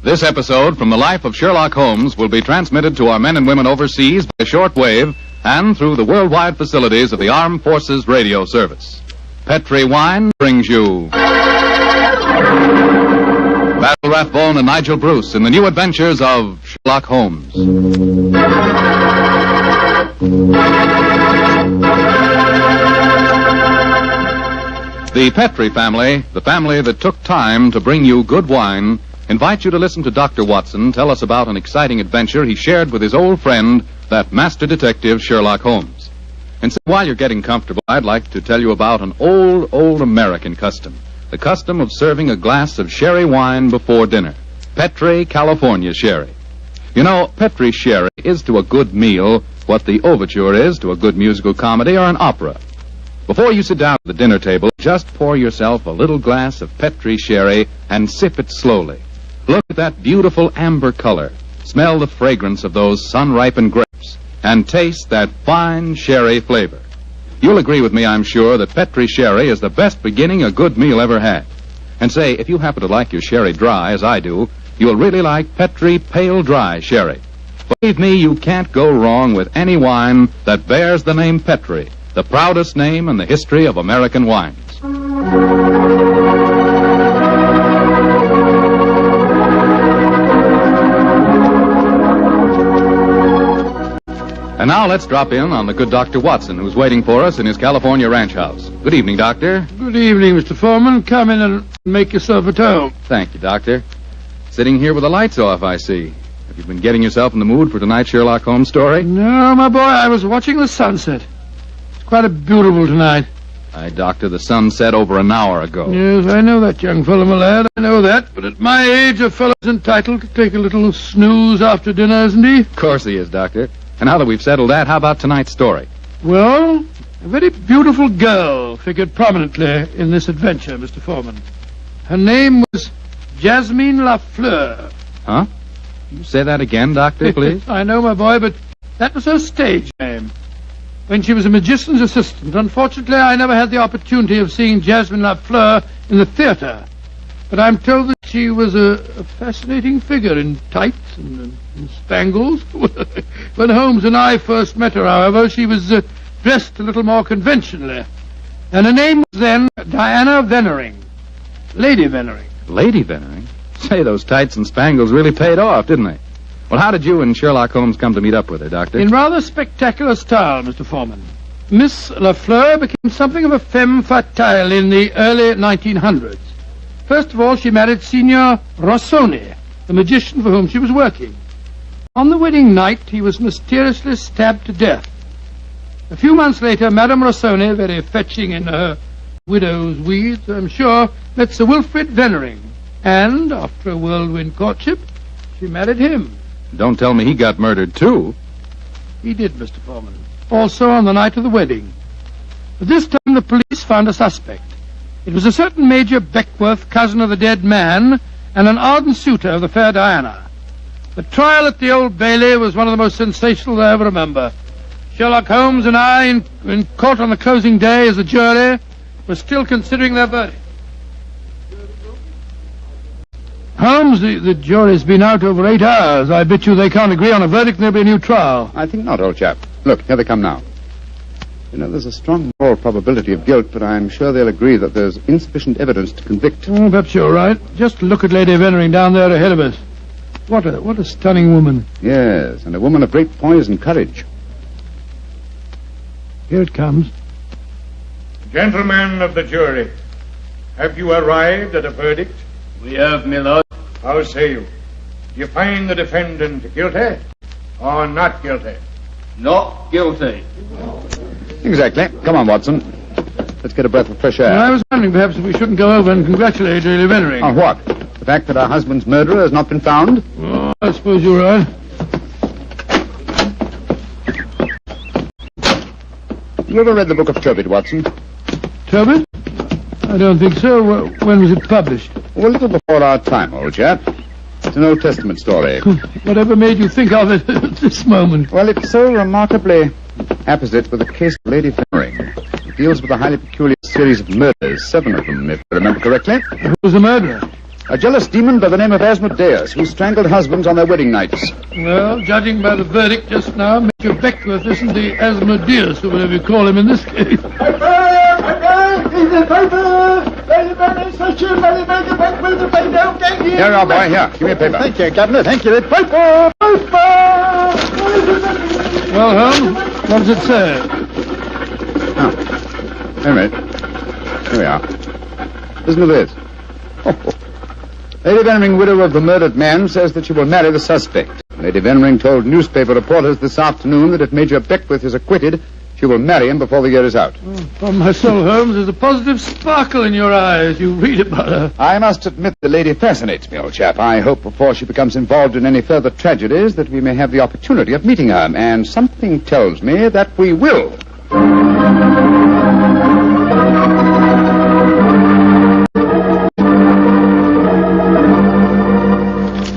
This episode from the life of Sherlock Holmes will be transmitted to our men and women overseas by shortwave and through the worldwide facilities of the Armed Forces Radio Service. Petri Wine brings you Basil Rathbone and Nigel Bruce in the new adventures of Sherlock Holmes. The Petri family, the family that took time to bring you good wine, invite you to listen to Dr. Watson tell us about an exciting adventure he shared with his old friend, that master detective Sherlock Holmes. And so while you're getting comfortable, I'd like to tell you about an old American custom. The custom of serving a glass of sherry wine before dinner. Petri California Sherry. You know, Petri Sherry is to a good meal what the overture is to a good musical comedy or an opera. Before you sit down at the dinner table, just pour yourself a little glass of Petri Sherry and sip it slowly. Look at that beautiful amber color. Smell the fragrance of those sun-ripened grapes. And taste that fine sherry flavor. You'll agree with me, I'm sure, that Petri Sherry is the best beginning a good meal ever had. And say, if you happen to like your sherry dry, as I do, you'll really like Petri Pale Dry Sherry. Believe me, you can't go wrong with any wine that bears the name Petri, the proudest name in the history of American wines. And now let's drop in on the good Dr. Watson, who's waiting for us in his California ranch house. Good evening, Doctor. Good evening, Mr. Foreman. Come in and make yourself at home. Thank you, Doctor. Sitting here with the lights off, I see. Have you been getting yourself in the mood for tonight's Sherlock Holmes story? No, my boy, I was watching the sunset. It's quite a beautiful tonight. Aye, Doctor, the sun set over an hour ago. Yes, I know that, young fellow, my lad. I know that. But at my age, a fellow's entitled to take a little snooze after dinner, isn't he? Of course he is, Doctor. And now that we've settled that, how about tonight's story? Well, a very beautiful girl figured prominently in this adventure, Mr. Foreman. Her name was Jasmine Lafleur. Huh? You say that again, Doctor, please? I know, my boy, but that was her stage name. When she was a magician's assistant, unfortunately, I never had the opportunity of seeing Jasmine Lafleur in the theater. But I'm told that she was a fascinating figure in tights and spangles. When Holmes and I first met her, however, she was dressed a little more conventionally. And her name was then Diana Vennering. Lady Vennering. Lady Vennering? Say, those tights and spangles really paid off, didn't they? Well, how did you and Sherlock Holmes come to meet up with her, Doctor? In rather spectacular style, Mr. Foreman. Miss Lafleur became something of a femme fatale in the early 1900s. First of all, she married Signor Rossoni, the magician for whom she was working. On the wedding night, he was mysteriously stabbed to death. A few months later, Madame Rossoni, very fetching in her widow's weeds, I'm sure, met Sir Wilfrid Vennering. And, after a whirlwind courtship, she married him. Don't tell me he got murdered, too. He did, Mr. Foreman. Also on the night of the wedding. But this time the police found a suspect. It was a certain Major Beckworth, cousin of the dead man, and an ardent suitor of the fair Diana. The trial at the Old Bailey was one of the most sensational I ever remember. Sherlock Holmes and I, in court on the closing day as a jury, were still considering their verdict. Holmes, the jury's been out over 8 hours. I bet you they can't agree on a verdict and there'll be a new trial. I think not, old chap. Look, here they come now. You know, there's a strong moral probability of guilt, but I'm sure they'll agree that there's insufficient evidence to convict. Oh, perhaps you're right. Just look at Lady Vennering down there ahead of us. What a stunning woman. Yes, and a woman of great poise and courage. Here it comes. Gentlemen of the jury, have you arrived at a verdict? We have, my lord. How say you? Do you find the defendant guilty or not guilty? Not guilty. Exactly. Come on, Watson. Let's get a breath of fresh air. Well, I was wondering perhaps if we shouldn't go over and congratulate Lady Vennering. On what? The fact that our husband's murderer has not been found? Oh, I suppose you're right. You ever read the Book of Tobit, Watson? Tobit? I don't think so. When was it published? Oh, a little before our time, old chap. It's an Old Testament story. Whatever made you think of it at this moment? Well, it's so remarkably apposite with the case of Lady Vennering. It deals with a highly peculiar series of murders, 7 of them, if I remember correctly. Who was the murderer? A jealous demon by the name of Asmodeus, who strangled husbands on their wedding nights. Well, judging by the verdict just now, Major Beckworth isn't the Asmodeus, or whatever you call him in this case. Here you are, boy. Here, give me a paper. Thank you, Governor. Thank you. Paper! Well, Holmes, what does it say? Oh, wait a minute. Here we are. Listen to this. Lady Veneering, widow of the murdered man, says that she will marry the suspect. Lady Veneering told newspaper reporters this afternoon that if Major Beckworth is acquitted, she will marry him before the year is out. From my soul, Holmes, there's a positive sparkle in your eye as you read about her. I must admit the lady fascinates me, old chap. I hope before she becomes involved in any further tragedies that we may have the opportunity of meeting her, and something tells me that we will.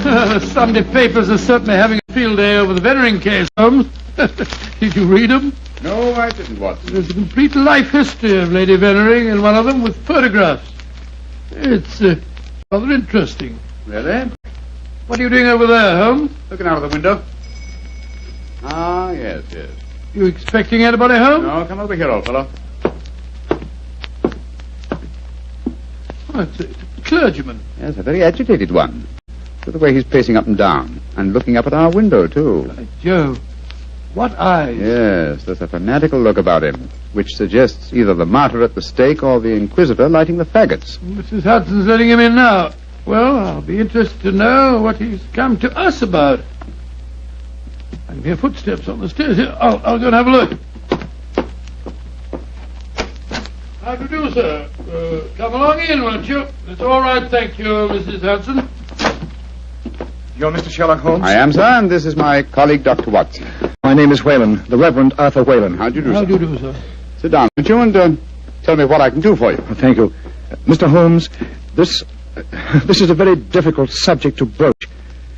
The Sunday papers are certainly having a field day over the Veneering case, Holmes. Did you read them? No, I didn't, Watson. There's a complete life history of Lady Veneering in one of them with photographs. It's rather interesting. Really? What are you doing over there, Holmes? Looking out of the window. Ah, yes. You expecting anybody home? No, come over here, old fellow. Oh, it's a clergyman. Yes, a very agitated one. Look at the way he's pacing up and down, and looking up at our window, too. By Jove, what eyes. Yes, there's a fanatical look about him, which suggests either the martyr at the stake or the inquisitor lighting the faggots. Mrs. Hudson's letting him in now. Well, I'll be interested to know what he's come to us about. I can hear footsteps on the stairs here. I'll go and have a look. How do you do, sir? Come along in, won't you? It's all right, thank you, Mrs. Hudson. You're Mr. Sherlock Holmes? I am, sir, and this is my colleague, Dr. Watson. My name is Whalen, the Reverend Arthur Whalen. How do you do, How sir? do you do, sir? Sit down, won't you, and tell me what I can do for you. Thank you. Mr. Holmes, this is a very difficult subject to broach.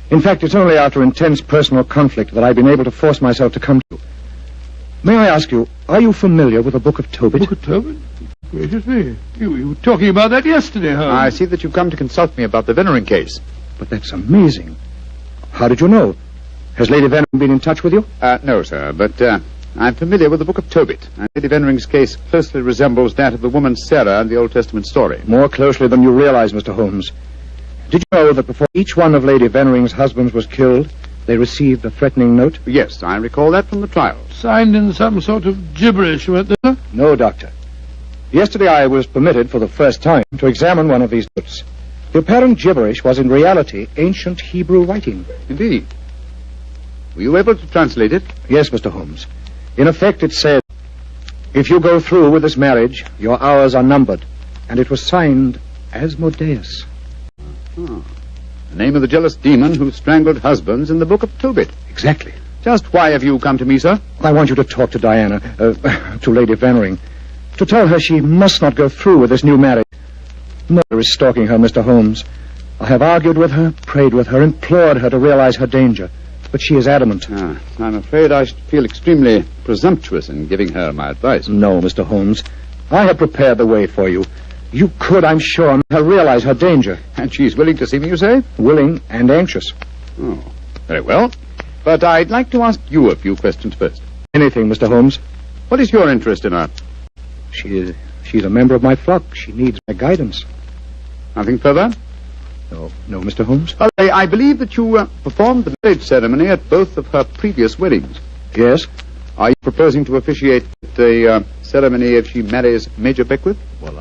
In fact, it's only after intense personal conflict that I've been able to force myself to come to you. May I ask you, are you familiar with the Book of Tobit? Book of Tobit? Gracious me. You were talking about that yesterday, Holmes. I see that you've come to consult me about the Veneering case. But that's amazing. How did you know? Has Lady Veneering been in touch with you? No, sir, but I'm familiar with the Book of Tobit. And Lady Venering's case closely resembles that of the woman Sarah in the Old Testament story. More closely than you realize, Mr. Holmes. Did you know that before each one of Lady Venering's husbands was killed, they received a threatening note? Yes, I recall that from the trial. Signed in some sort of gibberish, weren't there? No, Doctor. Yesterday I was permitted for the first time to examine one of these notes. The apparent gibberish was in reality ancient Hebrew writing. Indeed. Were you able to translate it? Yes, Mr. Holmes. In effect, it said, if you go through with this marriage, your hours are numbered. And it was signed Asmodeus. Oh. The name of the jealous demon who strangled husbands in the Book of Tobit. Exactly. Just why have you come to me, sir? I want you to talk to Diana, to Lady Veneering, to tell her she must not go through with this new marriage. Murder is stalking her, Mr. Holmes. I have argued with her, prayed with her, implored her to realize her danger. But she is adamant. I'm afraid I should feel extremely presumptuous in giving her my advice. No, Mr. Holmes. I have prepared the way for you. You could, I'm sure, make her realize her danger. And she's willing to see me, you say? Willing and anxious. Oh, very well. But I'd like to ask you a few questions first. Anything, Mr. Holmes. What is your interest in her? She's a member of my flock. She needs my guidance. Nothing further? No, Mr. Holmes. Well, I believe that you performed the marriage ceremony at both of her previous weddings. Yes? Are you proposing to officiate the ceremony if she marries Major Beckworth? Well,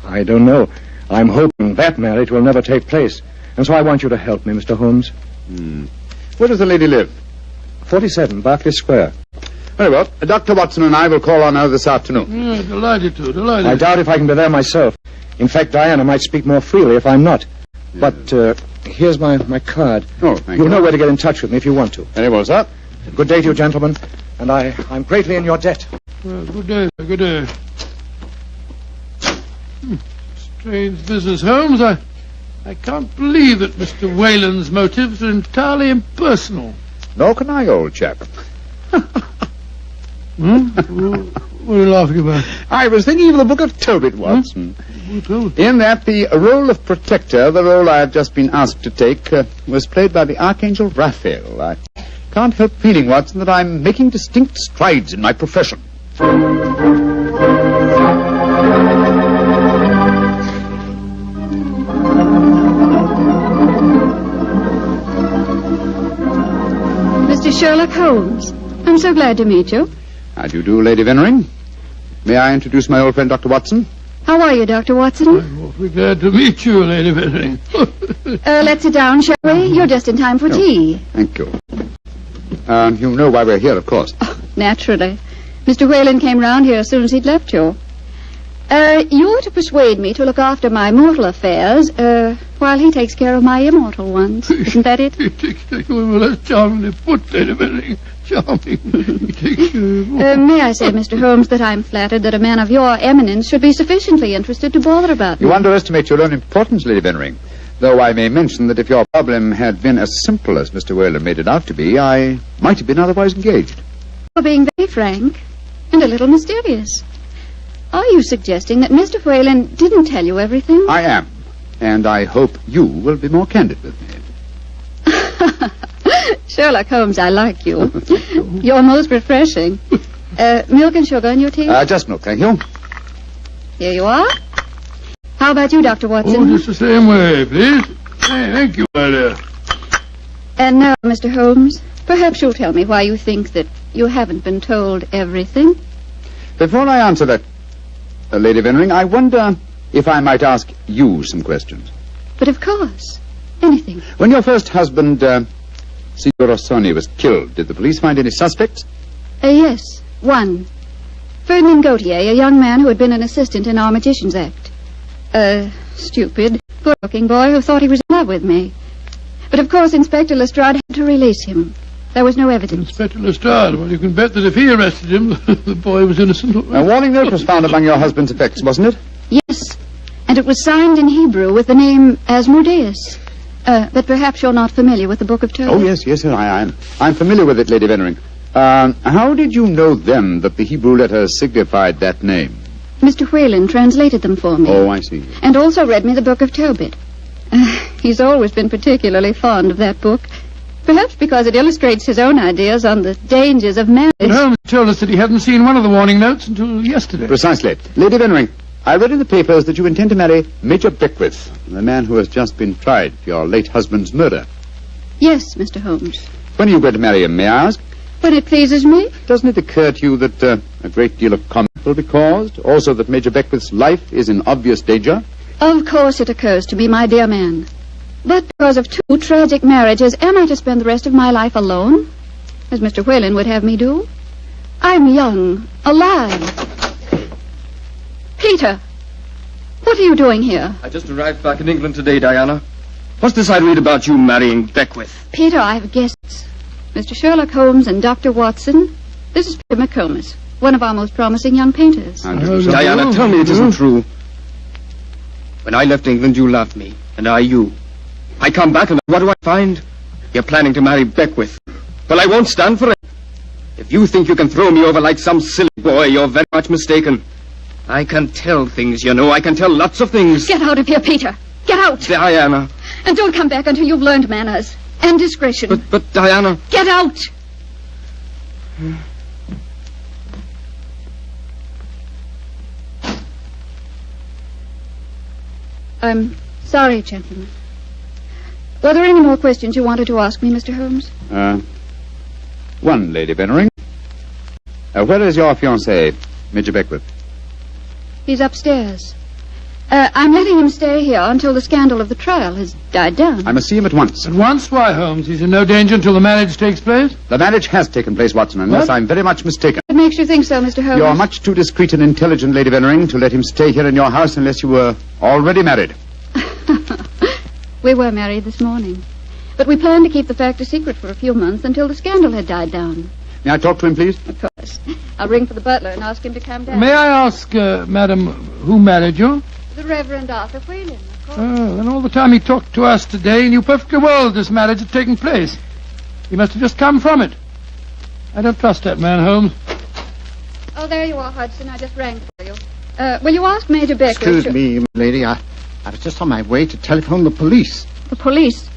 I don't know. I'm hoping that marriage will never take place. And so I want you to help me, Mr. Holmes. Where does the lady live? 47, Berkeley Square. Very well. Dr. Watson and I will call on her this afternoon. Delighted to, delighted. I doubt if I can be there myself. In fact, Diana might speak more freely if I'm not. But here's my card. Oh, thank you. You'll know where to get in touch with me if you want to. Very well, sir. Good day to you, gentlemen. And I'm greatly in your debt. Well, good day, sir, good day. Strange business, Holmes. I can't believe that Mr. Whalen's motives are entirely impersonal. Nor can I, old chap. What are you laughing about? I was thinking of the Book of Tobit, Watson. In that, the role of protector, the role I have just been asked to take, was played by the Archangel Raphael. I can't help feeling, Watson, that I'm making distinct strides in my profession. Mr. Sherlock Holmes, I'm so glad to meet you. How do you do, Lady Vennering? May I introduce my old friend, Dr. Watson? How are you, Dr. Watson? I'm awfully glad to meet you, Lady Vennering. Let's sit down, shall we? You're just in time for tea. Thank you. You know why we're here, of course. Oh, naturally. Mr. Whalen came round here as soon as he'd left you. You're to persuade me to look after my mortal affairs, while he takes care of my immortal ones. Isn't that it? Well, that's charmingly put, Lady Vennering. Charming. May I say, Mr. Holmes, that I'm flattered that a man of your eminence should be sufficiently interested to bother about me. You underestimate your own importance, Lady Vennering. Though I may mention that if your problem had been as simple as Mr. Whalen made it out to be, I might have been otherwise engaged. You're being very frank and a little mysterious. Are you suggesting that Mr. Whalen didn't tell you everything? I am. And I hope you will be more candid with me. Sherlock Holmes, I like you. You're most refreshing. Milk and sugar in your tea? Just milk, thank you. Here you are. How about you, Dr. Watson? Oh, just the same way, please. Thank you, my dear. And now, Mr. Holmes, perhaps you'll tell me why you think that you haven't been told everything. Before I answer that, Lady Vennering, I wonder if I might ask you some questions. But of course. Anything. When your first husband, Signor Rossoni, was killed, did the police find any suspects? Yes, one. Ferdinand Gautier, a young man who had been an assistant in our Magician's Act. A stupid, good-looking boy who thought he was in love with me. But of course Inspector Lestrade had to release him. There was no evidence. Inspector Lestrade, well, you can bet that if he arrested him, the boy was innocent. A warning note was found among your husband's effects, wasn't it? Yes, and it was signed in Hebrew with the name Asmodeus. But perhaps you're not familiar with the Book of Tobit. Oh, yes, sir, I am. I'm familiar with it, Lady Vennering. How did you know then that the Hebrew letters signified that name? Mr. Whalen translated them for me. Oh, I see. And also read me the Book of Tobit. He's always been particularly fond of that book. Perhaps because it illustrates his own ideas on the dangers of marriage. But Holmes told us that he hadn't seen one of the warning notes until yesterday. Precisely. Lady Vennering, I read in the papers that you intend to marry Major Beckwith, the man who has just been tried for your late husband's murder. Yes, Mr. Holmes. When are you going to marry him, may I ask? When it pleases me. Doesn't it occur to you that a great deal of comment will be caused? Also that Major Beckwith's life is in obvious danger? Of course it occurs to me, my dear man. But because of two tragic marriages, am I to spend the rest of my life alone? As Mr. Whalen would have me do? I'm young, alive. Peter, what are you doing here? I just arrived back in England today, Diana. What's this I read about you marrying Beckwith? Peter, I have guests. Mr. Sherlock Holmes and Dr. Watson. This is Peter McComas, one of our most promising young painters. Diana, tell me it isn't true. When I left England, you loved me, and I you. I come back, and what do I find? You're planning to marry Beckwith. Well, I won't stand for it. If you think you can throw me over like some silly boy, you're very much mistaken. I can tell things, you know. I can tell lots of things. Get out of here, Peter. Get out. Diana. And don't come back until you've learned manners and discretion. But Diana. Get out. I'm sorry, gentlemen. Were there any more questions you wanted to ask me, Mr. Holmes? One, Lady Vennering. Where is your fiancé, Major Beckwith? He's upstairs. I'm letting him stay here until the scandal of the trial has died down. I must see him at once. At once? Why, Holmes? He's in no danger until the marriage takes place? The marriage has taken place, Watson, unless I'm very much mistaken. What makes you think so, Mr. Holmes? You're much too discreet and intelligent, Lady Vennering, to let him stay here in your house unless you were already married. We were married this morning. But we planned to keep the fact a secret for a few months until the scandal had died down. May I talk to him, please? Of course. I'll ring for the butler and ask him to come down. May I ask, madam, who married you? The Reverend Arthur Whalen, of course. Oh, and all the time he talked to us today, he knew perfectly well that this marriage had taken place. He must have just come from it. I don't trust that man, Holmes. Oh, there you are, Hudson. I just rang for you. Will you ask Major Beckwith? Excuse me, lady. I was just on my way to telephone the police. The police?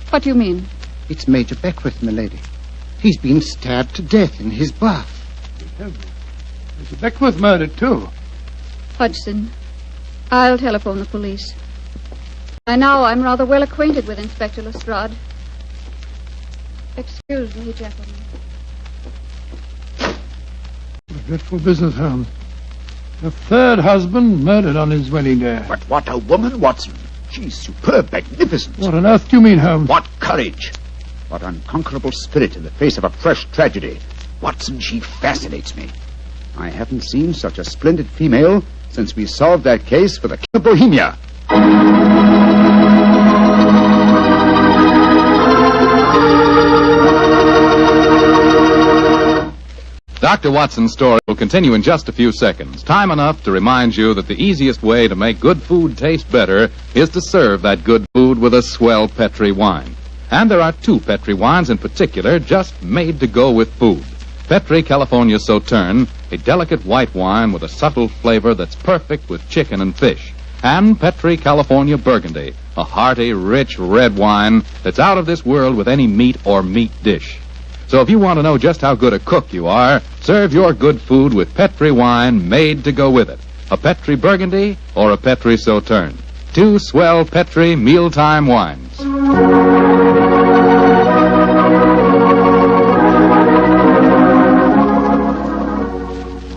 What do you mean? It's Major Beckwith, milady. He's been stabbed to death in his bath. Mr. Beckwith murdered, too. Hudson, I'll telephone the police. By now, I'm rather well acquainted with Inspector Lestrade. Excuse me, gentlemen. What a dreadful business, Holmes. A third husband murdered on his wedding day. But what a woman, Watson. She's superb, magnificent. What on earth do you mean, Holmes? What courage. What unconquerable spirit in the face of a fresh tragedy. Watson, she fascinates me. I haven't seen such a splendid female since we solved that case for the King of Bohemia. Dr. Watson's story will continue in just a few seconds. Time enough to remind you that the easiest way to make good food taste better is to serve that good food with a swell Petri wine. And there are two Petri wines in particular just made to go with food. Petri California Sauterne, a delicate white wine with a subtle flavor that's perfect with chicken and fish. And Petri California Burgundy, a hearty, rich red wine that's out of this world with any meat or meat dish. So if you want to know just how good a cook you are, serve your good food with Petri wine made to go with it. A Petri Burgundy or a Petri Sauterne. Two swell Petri mealtime wines.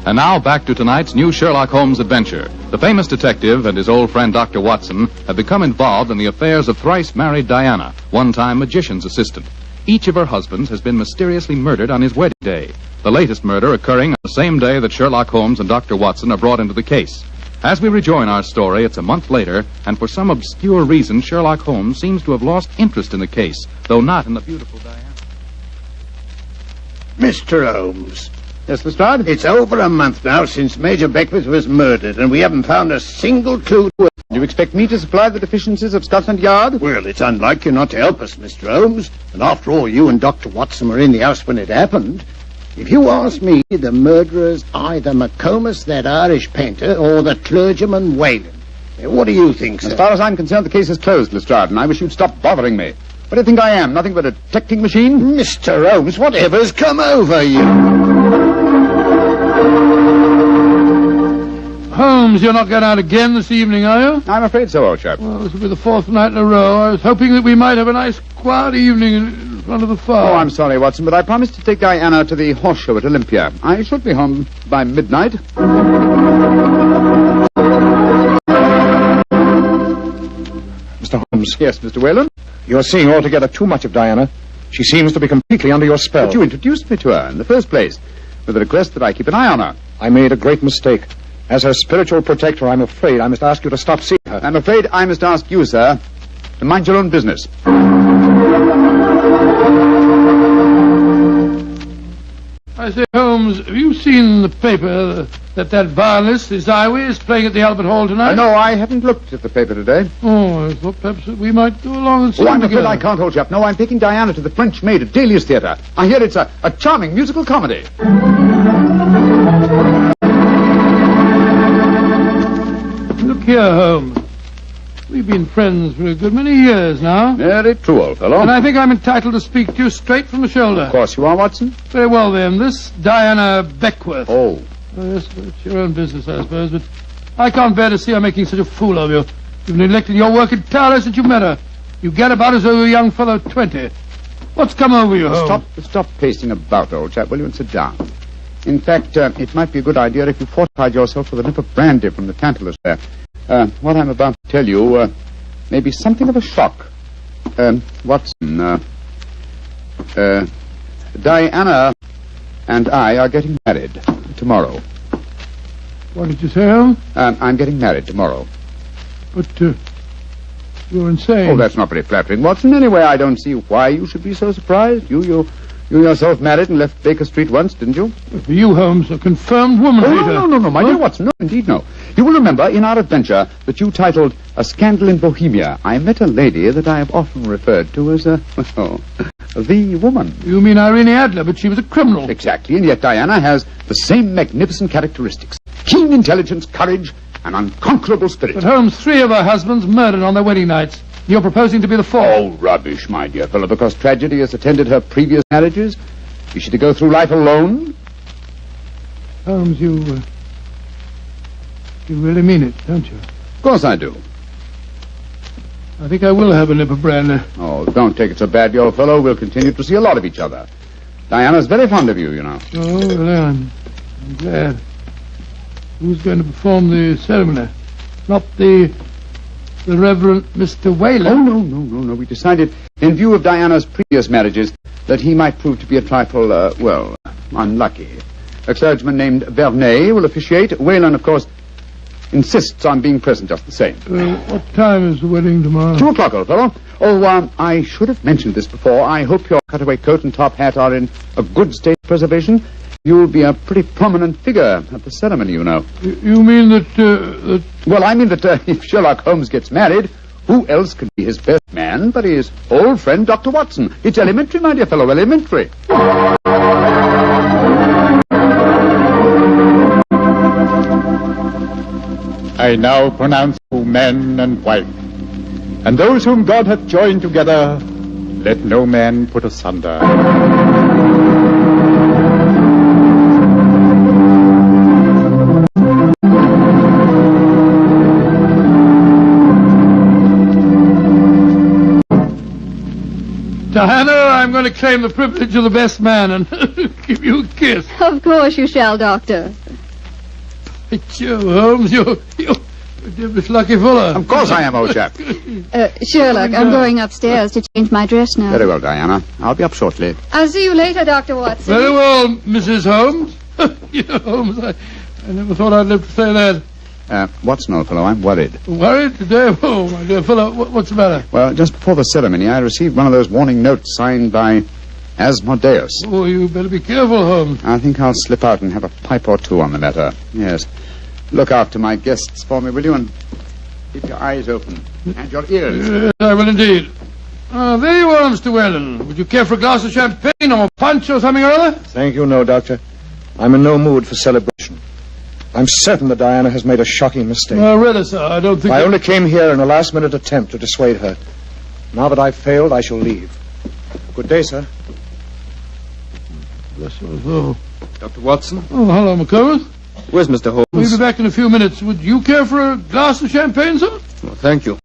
And now back to tonight's new Sherlock Holmes adventure. The famous detective and his old friend Dr. Watson have become involved in the affairs of thrice-married Diana, one-time magician's assistant. Each of her husbands has been mysteriously murdered on his wedding day, the latest murder occurring on the same day that Sherlock Holmes and Dr. Watson are brought into the case. As we rejoin our story, it's a month later, and for some obscure reason, Sherlock Holmes seems to have lost interest in the case, though not in the beautiful Diana. Mr. Holmes, Yes, Lestrade? it's over a month now since Major Beckwith was murdered, and we haven't found a single clue to it. Do you expect me to supply the deficiencies of Scotland Yard? Well, it's unlike you not to help us, Mr. Holmes. And after all, you and Dr. Watson were in the house when it happened. If you ask me, the murderer's either McComas, that Irish painter, or the clergyman Whalen. What do you think, sir? As far as I'm concerned, the case is closed, Lestrade, and I wish you'd stop bothering me. What do you think I am? Nothing but a detecting machine? Mr. Holmes, whatever's come over you? Holmes, you're not going out again this evening, are you? I'm afraid so, old chap. Well, this will be the fourth night in a row. I was hoping that we might have a nice, quiet evening in front of the fire. Oh, I'm sorry, Watson, but I promised to take Diana to the horse show at Olympia. I should be home by midnight. Mr. Holmes. Yes, Mr. Whalen? You're seeing altogether too much of Diana. She seems to be completely under your spell. But you introduced me to her in the first place, with the request that I keep an eye on her. I made a great mistake. As her spiritual protector, I'm afraid I must ask you to stop seeing her. I'm afraid I must ask you, sir, to mind your own business. I say, Holmes, have you seen in the paper that violinist, Ziwi, is playing at the Albert Hall tonight? No, I haven't looked at the paper today. Oh, I thought perhaps that we might go along and see I'm him afraid together. I can't, old chap. No, I'm taking Diana to the French Maid at Delius Theatre. I hear it's a charming musical comedy. Look here, Holmes. We've been friends for a good many years now. Very true, old fellow. And I think I'm entitled to speak to you straight from the shoulder. Of course you are, Watson. Very well, then. This Diana Beckwith. Oh. Yes, it's your own business, I suppose, but I can't bear to see her making such a fool of you. You've neglected your work entirely since you met her. You get about as though you're a young fellow 20. What's come over you, Holmes? Stop pacing about, old chap, will you, and sit down. In fact, it might be a good idea if you fortified yourself with a nip of brandy from the Tantalus there. What I'm about to tell you may be something of a shock. Watson, Diana and I are getting married tomorrow. What did you say, Holmes? I'm getting married tomorrow. But, you're insane. Oh, that's not very flattering, Watson. Anyway, I don't see why you should be so surprised. You yourself married and left Baker Street once, didn't you? For you, Holmes, a confirmed woman hater. Oh, no, my dear Watson. No, indeed, no. You will remember in our adventure that you titled A Scandal in Bohemia, I met a lady that I have often referred to as a the woman. You mean Irene Adler, but she was a criminal. Exactly, and yet Diana has the same magnificent characteristics. Keen intelligence, courage, and unconquerable spirit. But Holmes, 3 of her husbands murdered on their wedding nights. You're proposing to be the 4th. Oh, rubbish, my dear fellow, because tragedy has attended her previous marriages. Is she to go through life alone? Holmes, you really mean it, don't you? Of course I do. I think I will have a nip of brandy. Oh, don't take it so badly, old fellow. We'll continue to see a lot of each other. Diana's very fond of you, you know. Oh, well, I'm glad. Who's going to perform the ceremony? Not the Reverend Mr. Whalen? Oh, no. We decided, in view of Diana's previous marriages, that he might prove to be a trifle, unlucky. A clergyman named Vernet will officiate. Whalen, of course, insists on being present just the same. What time is the wedding tomorrow? 2 o'clock, old fellow. Oh, I should have mentioned this before. I hope your cutaway coat and top hat are in a good state of preservation. You'll be a pretty prominent figure at the ceremony, you know. You mean that... Well, I mean that if Sherlock Holmes gets married, who else could be his best man but his old friend, Dr. Watson? It's elementary, my dear fellow, elementary. I now pronounce you man and wife, and those whom God hath joined together, let no man put asunder. Diana, I'm going to claim the privilege of the best man and give you a kiss. Of course you shall, Doctor. Joe Holmes, you're a devilish lucky fellow. Of course I am, old chap. Sherlock, I'm going upstairs to change my dress now. Very well, Diana. I'll be up shortly. I'll see you later, Dr. Watson. Very well, Mrs. Holmes. Holmes, I never thought I'd live to say that. Watson, old fellow, I'm worried. Worried today? Oh, my dear fellow, what's the matter? Well, just before the ceremony, I received one of those warning notes signed by Asmodeus. Oh, you better be careful, Holmes. I think I'll slip out and have a pipe or 2 on the matter. Yes. Look after my guests for me, will you? And keep your eyes open. And your ears. Yes, I will indeed. There you are, Mr. Whalen. Would you care for a glass of champagne or punch or something or other? Thank you, no, Doctor. I'm in no mood for celebration. I'm certain that Diana has made a shocking mistake. Really, sir, I don't think... I only came here in a last-minute attempt to dissuade her. Now that I've failed, I shall leave. Good day, sir. Bless your soul. Dr. Watson? Oh, hello, McComas. Where's Mr. Holmes? We'll be back in a few minutes. Would you care for a glass of champagne, sir? Well, thank you.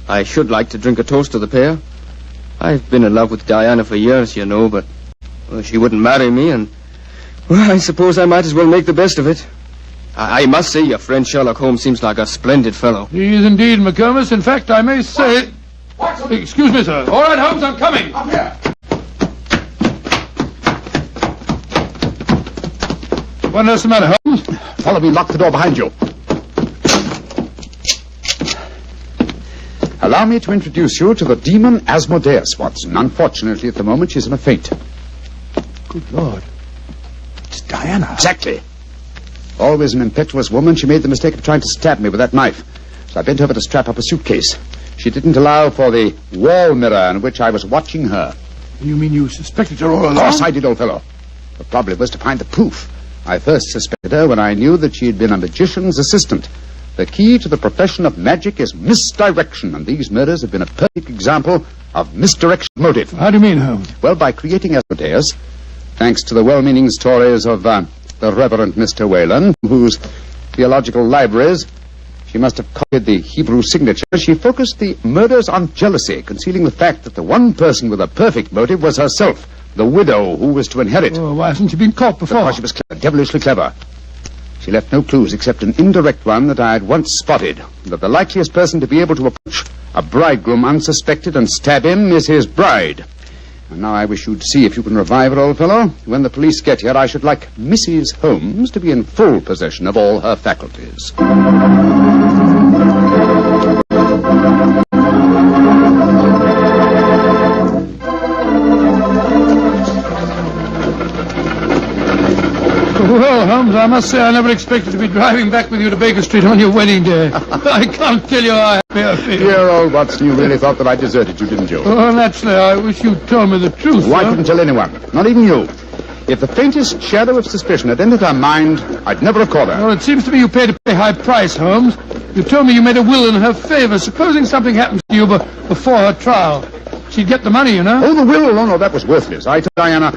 I should like to drink a toast to the pair. I've been in love with Diana for years, you know, but she wouldn't marry me, and well, I suppose I might as well make the best of it. I must say your friend Sherlock Holmes seems like a splendid fellow. He is indeed, McComas. In fact, I may say... Excuse me, sir. All right, Holmes, I'm coming. Up here. What else the matter, Holmes? Follow me, lock the door behind you. Allow me to introduce you to the demon Asmodeus, Watson. Unfortunately, at the moment, she's in a faint. Good Lord. It's Diana. Exactly. Always an impetuous woman, she made the mistake of trying to stab me with that knife. So I bent over to strap up a suitcase. She didn't allow for the wall mirror in which I was watching her. You mean you suspected her all along? Of course I did, old fellow. The problem was to find the proof. I first suspected her when I knew that she had been a magician's assistant. The key to the profession of magic is misdirection, and these murders have been a perfect example of misdirection motive. How do you mean, Holmes? Well, by creating Asmodeus, thanks to the well-meaning stories of the Reverend Mr. Whalen, whose theological libraries she must have copied the Hebrew signature, she focused the murders on jealousy, concealing the fact that the one person with a perfect motive was herself, the widow who was to inherit. Oh, why hasn't she been caught before? Because she was clever, devilishly clever. She left no clues except an indirect one that I had once spotted, that the likeliest person to be able to approach a bridegroom unsuspected and stab him is his bride. And now I wish you'd see if you can revive her, old fellow. When the police get here, I should like Mrs. Holmes to be in full possession of all her faculties. Well, Holmes, I must say I never expected to be driving back with you to Baker Street on your wedding day. I can't tell you how happy I feel. Dear old Watson, you really thought that I deserted you, didn't you? Oh, naturally, I wish you'd told me the truth. I couldn't tell anyone, not even you. If the faintest shadow of suspicion had entered our mind, I'd never have caught her. Well, it seems to me you paid a pretty high price, Holmes. You told me you made a will in her favor. Supposing something happens to you before her trial, she'd get the money, you know. Oh, the will? Oh, no, that was worthless. I told Diana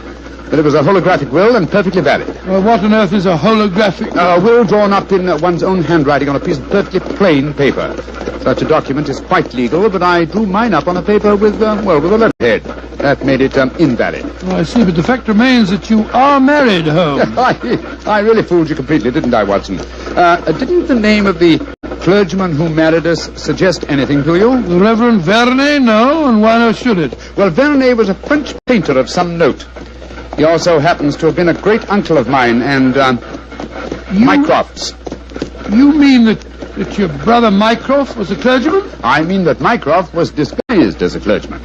that it was a holographic will and perfectly valid. Well, what on earth is a holographic... A will drawn up in one's own handwriting on a piece of perfectly plain paper. Such a document is quite legal, but I drew mine up on a paper with a letterhead. That made it invalid. Oh, I see, but the fact remains that you are married, Holmes. I really fooled you completely, didn't I, Watson? Didn't the name of the clergyman who married us suggest anything to you? The Reverend Vernet? No, and why not should it? Well, Vernet was a French painter of some note. He also happens to have been a great uncle of mine and, Mycroft's. You mean that your brother Mycroft was a clergyman? I mean that Mycroft was disguised as a clergyman.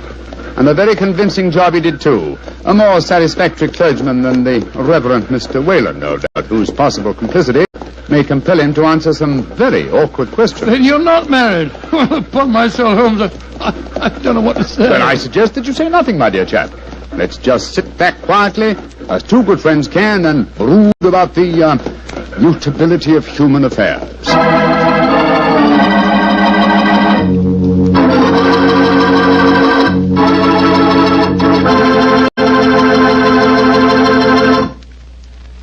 And a very convincing job he did, too. A more satisfactory clergyman than the Reverend Mr. Whalen, no doubt, whose possible complicity may compel him to answer some very awkward questions. Then you're not married. Well, upon my soul, Holmes, I don't know what to say. Then I suggest that you say nothing, my dear chap. Let's just sit back quietly, as two good friends can, and brood about the mutability of human affairs.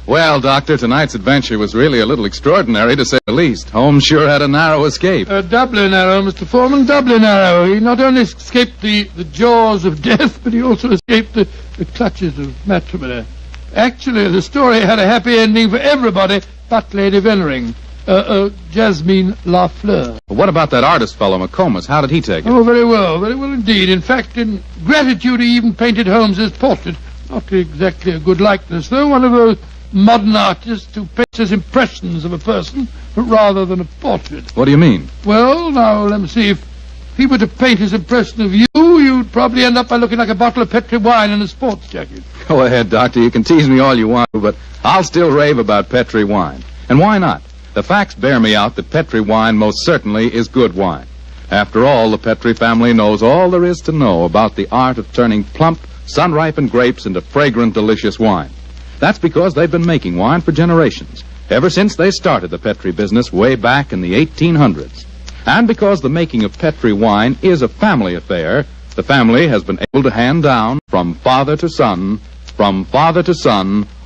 Well, Doctor, tonight's adventure was really a little extraordinary, to say the least. Holmes sure had a narrow escape. Doubly narrow, Mr. Foreman, doubly narrow. He not only escaped the jaws of death, but he also escaped the clutches of matrimony. Actually, the story had a happy ending for everybody but Lady Vennering, Jasmine Lafleur. What about that artist fellow, McComas? How did he take it? Oh, very well indeed. In fact, in gratitude, he even painted Holmes's portrait. Not exactly a good likeness, though. One of those modern artists who paints his impressions of a person rather than a portrait. What do you mean? Well, now, let me see. If he were to paint his impression of you, you'd probably end up by looking like a bottle of Petri wine in a sports jacket. Go ahead, Doctor. You can tease me all you want to, but I'll still rave about Petri wine. And why not? The facts bear me out that Petri wine most certainly is good wine. After all, the Petri family knows all there is to know about the art of turning plump, sun-ripened grapes into fragrant, delicious wine. That's because they've been making wine for generations, ever since they started the Petri business way back in the 1800s. And because the making of Petri wine is a family affair, the family has been able to hand down from father to son,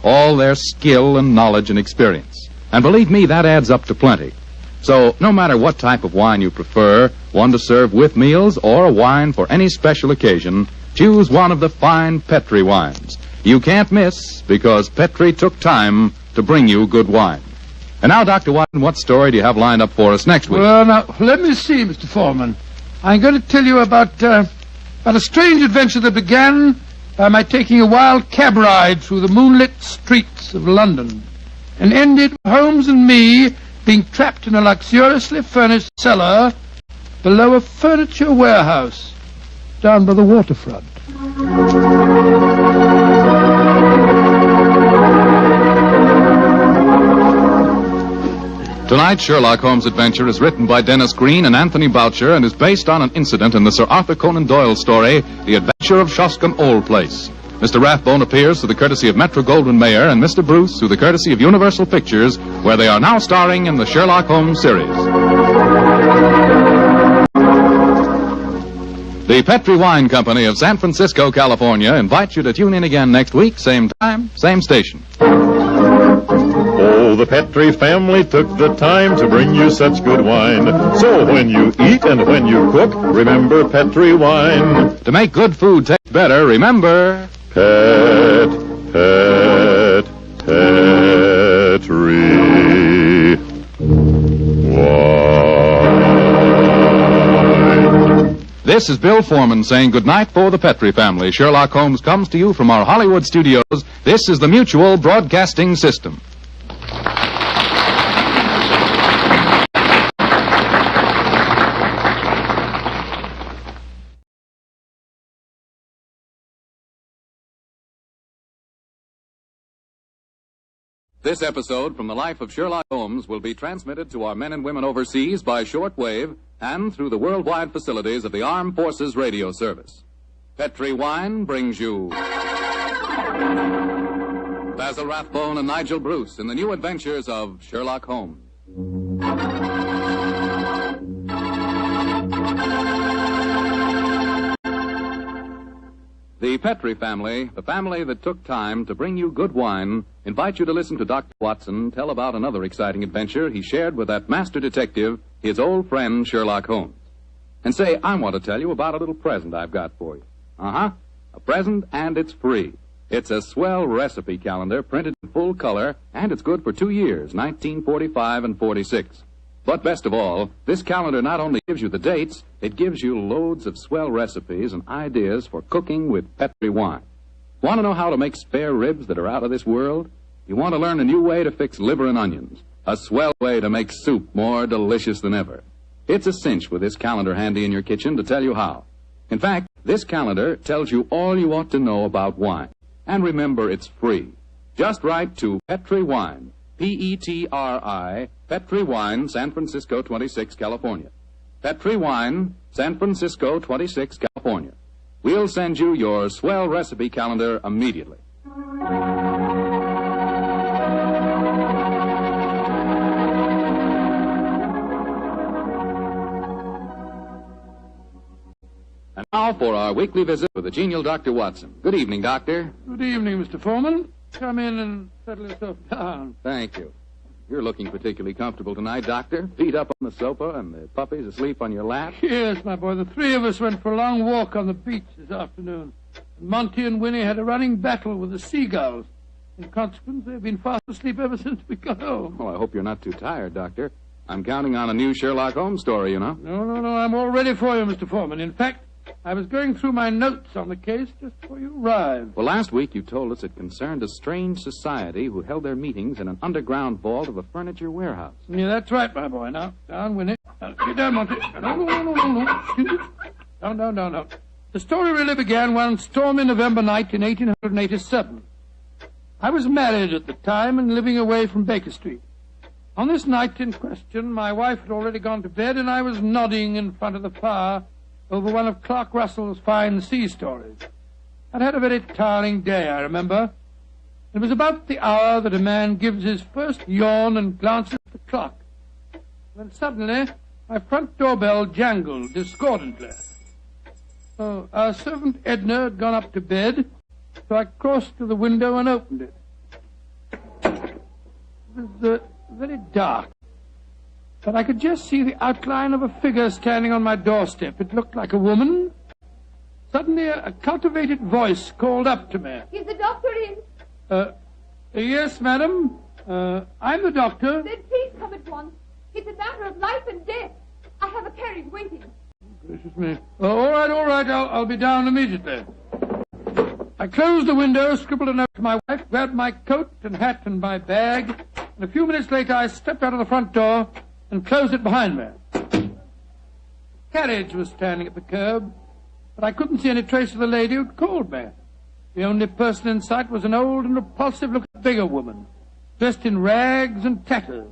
all their skill and knowledge and experience. And believe me, that adds up to plenty. So no matter what type of wine you prefer, one to serve with meals or a wine for any special occasion, choose one of the fine Petri wines. You can't miss, because Petri took time to bring you good wine. And now, Dr. Watson, what story do you have lined up for us next week? Well, now, let me see, Mr. Foreman. I'm going to tell you about a strange adventure that began by my taking a wild cab ride through the moonlit streets of London, and ended with Holmes and me being trapped in a luxuriously furnished cellar below a furniture warehouse down by the waterfront. Tonight's Sherlock Holmes adventure is written by Dennis Green and Anthony Boucher and is based on an incident in the Sir Arthur Conan Doyle story, The Adventure of Shoscombe Old Place. Mr. Rathbone appears through the courtesy of Metro-Goldwyn-Mayer and Mr. Bruce through the courtesy of Universal Pictures, where they are now starring in the Sherlock Holmes series. The Petri Wine Company of San Francisco, California, invites you to tune in again next week, same time, same station. Oh, the Petri family took the time to bring you such good wine. So when you eat and when you cook, remember Petri wine. To make good food taste better, remember... Petri wine. This is Bill Foreman saying goodnight for the Petri family. Sherlock Holmes comes to you from our Hollywood studios. This is the Mutual Broadcasting System. This episode from the life of Sherlock Holmes will be transmitted to our men and women overseas by shortwave and through the worldwide facilities of the Armed Forces Radio Service. Petri Wine brings you Basil Rathbone and Nigel Bruce in the new adventures of Sherlock Holmes. The Petri family, the family that took time to bring you good wine, invite you to listen to Dr. Watson tell about another exciting adventure he shared with that master detective, his old friend Sherlock Holmes. And say, I want to tell you about a little present I've got for you. A present, and it's free. It's a swell recipe calendar printed in full color, and it's good for 2 years, 1945 and 46. But best of all, this calendar not only gives you the dates, it gives you loads of swell recipes and ideas for cooking with Petri wine. Want to know how to make spare ribs that are out of this world? You want to learn a new way to fix liver and onions? A swell way to make soup more delicious than ever? It's a cinch with this calendar handy in your kitchen to tell you how. In fact, this calendar tells you all you ought to know about wine. And remember, it's free. Just write to Petri Wine, P-E-T-R-I, Petri Wine, San Francisco 26, California. Petri Wine, San Francisco 26, California. We'll send you your swell recipe calendar immediately. And now for our weekly visit with the genial Dr. Watson. Good evening, Doctor. Good evening, Mr. Foreman. Come in and settle yourself down. Thank you. You're looking particularly comfortable tonight, Doctor. Feet up on the sofa and the puppies asleep on your lap. Yes, my boy. The three of us went for a long walk on the beach this afternoon. Monty and Winnie had a running battle with the seagulls. In consequence, they've been fast asleep ever since we got home. Oh, I hope you're not too tired, Doctor. I'm counting on a new Sherlock Holmes story, you know. No. I'm all ready for you, Mr. Foreman. In fact, I was going through my notes on the case just before you arrived. Well, last week you told us it concerned a strange society who held their meetings in an underground vault of a furniture warehouse. Yeah, that's right, my boy. Now, down, Winnie. Get down, Monty. No. The story really began one stormy November night in 1887. I was married at the time and living away from Baker Street. On this night in question, my wife had already gone to bed, and I was nodding in front of the fire over one of Clark Russell's fine sea stories. I'd had a very tiring day, I remember. It was about the hour that a man gives his first yawn and glances at the clock, when suddenly my front doorbell jangled discordantly. Our servant Edna had gone up to bed, so I crossed to the window and opened it. It was very dark, but I could just see the outline of a figure standing on my doorstep. It looked like a woman. Suddenly, a cultivated voice called up to me. Is the doctor in? Yes, madam. I'm the doctor. Then please come at once. It's a matter of life and death. I have a carriage waiting. Gracious me. All right. I'll be down immediately. I closed the window, scribbled a note to my wife, grabbed my coat and hat and my bag, and a few minutes later I stepped out of the front door and closed it behind me. The carriage was standing at the curb, but I couldn't see any trace of the lady who'd called me. The only person in sight was an old and repulsive-looking beggar woman, dressed in rags and tatters.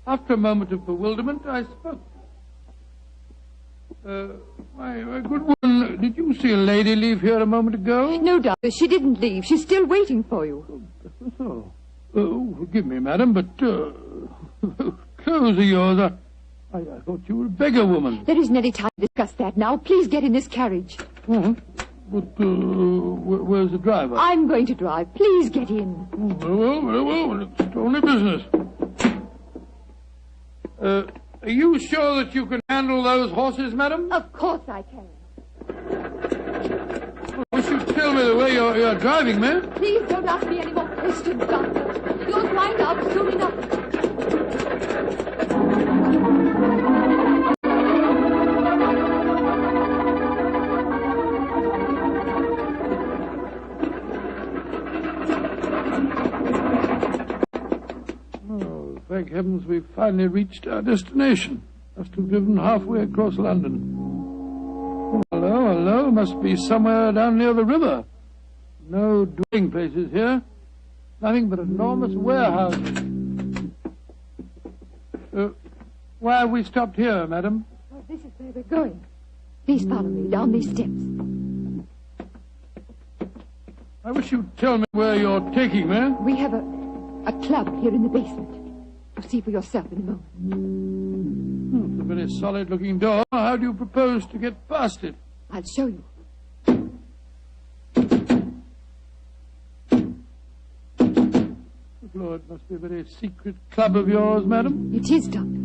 After a moment of bewilderment, I spoke. My good woman, did you see a lady leave here a moment ago? No, doctor, she didn't leave. She's still waiting for you. Forgive me, madam, but clothes of yours, I thought you were a beggar woman. There isn't any time to discuss that now. Please get in this carriage. But where's the driver? I'm going to drive. Please get in. Very well. It's only business. Are you sure that you can handle those horses, madam? Of course I can. You should tell me the way you're driving, ma'am. Please don't ask me any more questions, doctor. You'll find out soon enough. Thank heavens we've finally reached our destination. Must have driven halfway across London. Oh, hello. Must be somewhere down near the river. No dwelling places here. Nothing but enormous warehouses. Why have we stopped here, madam? Well, this is where we're going. Please follow me down these steps. I wish you'd tell me where you're taking me. We have a club here in the basement. You'll see for yourself in a moment. It's a very solid-looking door. How do you propose to get past it? I'll show you. Good Lord, it must be a very secret club of yours, madam. It is, Doctor.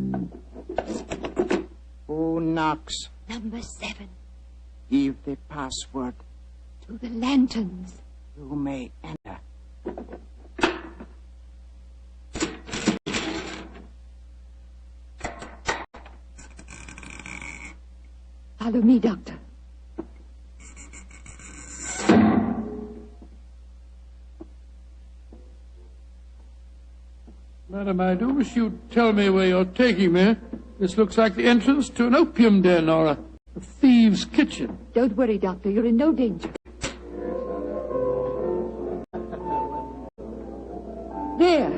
Who knocks? Number 7. Give the password. To the lanterns. You may enter. Follow me, Doctor. Madam, I do wish you'd tell me where you're taking me. This looks like the entrance to an opium den or a thieves' kitchen. Don't worry, Doctor. You're in no danger. There.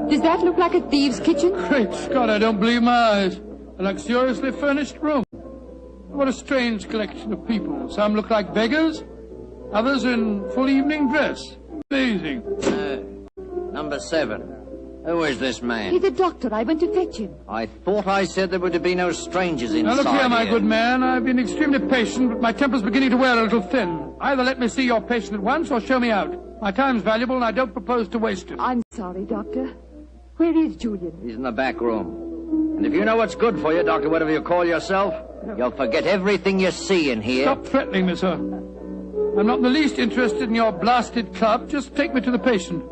Does that look like a thieves' kitchen? Great Scott, I don't believe my eyes. A luxuriously furnished room. What a strange collection of people. Some look like beggars, others in full evening dress. Amazing. Number 7. Who is this man? He's a doctor. I went to fetch him. I thought I said there were to be no strangers inside. Now look here, my good man. I've been extremely patient, but my temper's beginning to wear a little thin. Either let me see your patient at once or show me out. My time's valuable and I don't propose to waste it. I'm sorry, Doctor. Where is Julian? He's in the back room. And if you know what's good for you, Doctor, whatever you call yourself, you'll forget everything you see in here. Stop threatening me, sir. I'm not in the least interested in your blasted club. Just take me to the patient.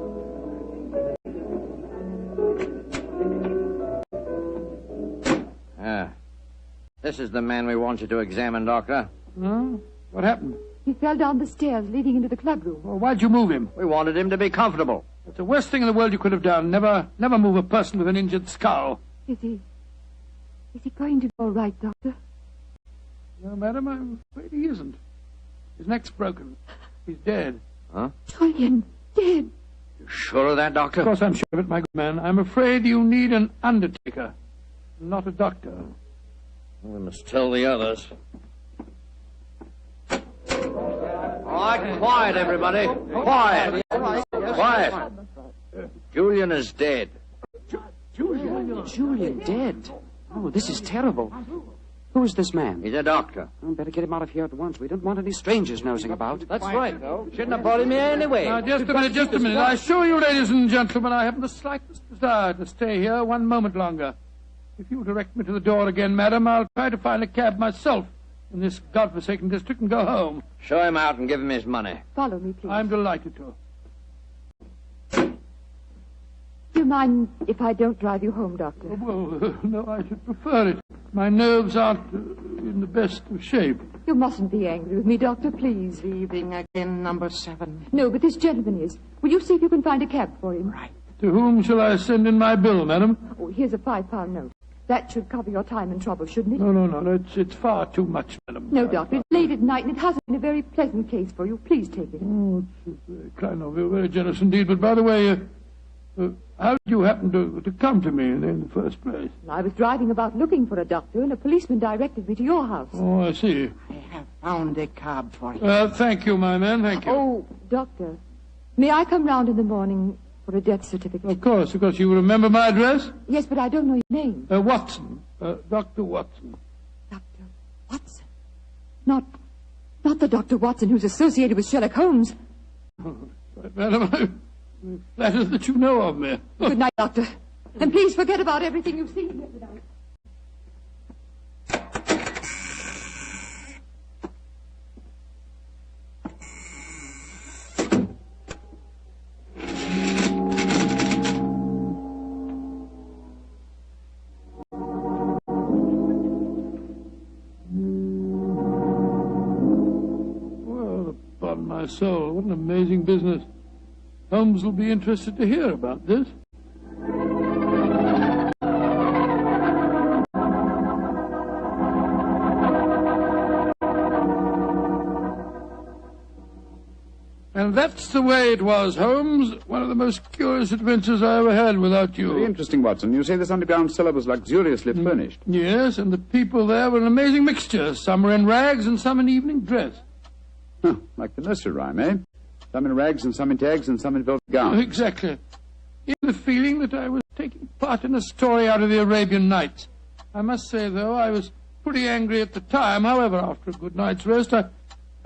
This is the man we want you to examine, Doctor. Huh? What happened? He fell down the stairs leading into the club room. Well, why'd you move him? We wanted him to be comfortable. That's the worst thing in the world you could have done. Never move a person with an injured skull. Is he going to be all right, Doctor? No, madam, I'm afraid he isn't. His neck's broken. He's dead. Huh? Julian, dead. You sure of that, Doctor? Of course I'm sure of it, my good man. I'm afraid you need an undertaker, not a doctor. We must tell the others. All right, quiet, everybody. Quiet. Quiet. Julian is dead. Julian dead? Oh, this is terrible. Who is this man? He's a doctor. Oh, better get him out of here at once. We don't want any strangers nosing about. That's right, though. Shouldn't have brought him here anyway. Now, just a minute. I assure you, ladies and gentlemen, I haven't the slightest desire to stay here one moment longer. If you'll direct me to the door again, madam, I'll try to find a cab myself in this godforsaken district and go home. Show him out and give him his money. Follow me, please. I'm delighted to. Do you mind if I don't drive you home, Doctor? Well, no, I should prefer it. My nerves aren't in the best of shape. You mustn't be angry with me, Doctor, please. Leaving again, number 7. No, but this gentleman is. Will you see if you can find a cab for him? Right. To whom shall I send in my bill, madam? Oh, here's a £5 note. That should cover your time and trouble, shouldn't it? No, it's far too much, madam. No, Doctor, it's late at night and it hasn't been a very pleasant case for you. Please take it. Oh, it's very kind of you, very generous indeed. But by the way, how did you happen to come to me in the first place? I was driving about looking for a doctor and a policeman directed me to your house. Oh, I see. I have found a cab for you. Thank you, my man, thank you. Oh, Doctor, may I come round in the morning for a death certificate? Of course. You remember my address? Yes, but I don't know your name. Watson. Dr. Watson. Dr. Watson? Not the Dr. Watson who's associated with Sherlock Holmes. Oh, right, madam, I'm flattered that you know of me. Good night, Doctor. And please forget about everything you've seen here tonight. My soul, what an amazing business. Holmes will be interested to hear about this. And that's the way it was, Holmes. One of the most curious adventures I ever had without you. Very interesting, Watson. You say this underground cellar was luxuriously furnished. Yes, and the people there were an amazing mixture. Some were in rags and some in evening dress. Huh, like the nursery rhyme, eh? Some in rags and some in tags and some in velvet gowns. Exactly. In the feeling that I was taking part in a story out of the Arabian Nights. I must say, though, I was pretty angry at the time. However, after a good night's rest, I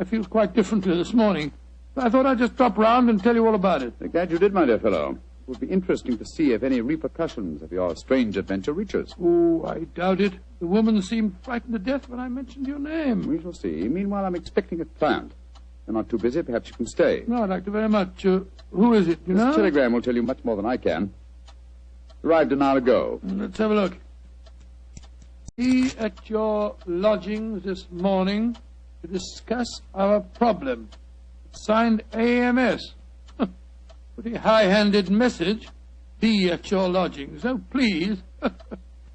feel quite differently this morning. I thought I'd just drop round and tell you all about it. Glad you did, my dear fellow. It would be interesting to see if any repercussions of your strange adventure reach us. Oh, I doubt it. The woman seemed frightened to death when I mentioned your name. We shall see. Meanwhile, I'm expecting a client. You're not too busy. Perhaps you can stay. No, I'd like to very much. Who is it, you know? This telegram will tell you much more than I can. Arrived an hour ago. Let's have a look. Be at your lodgings this morning to discuss our problem. Signed AMS. Pretty high-handed message. Be at your lodgings. Oh, please. What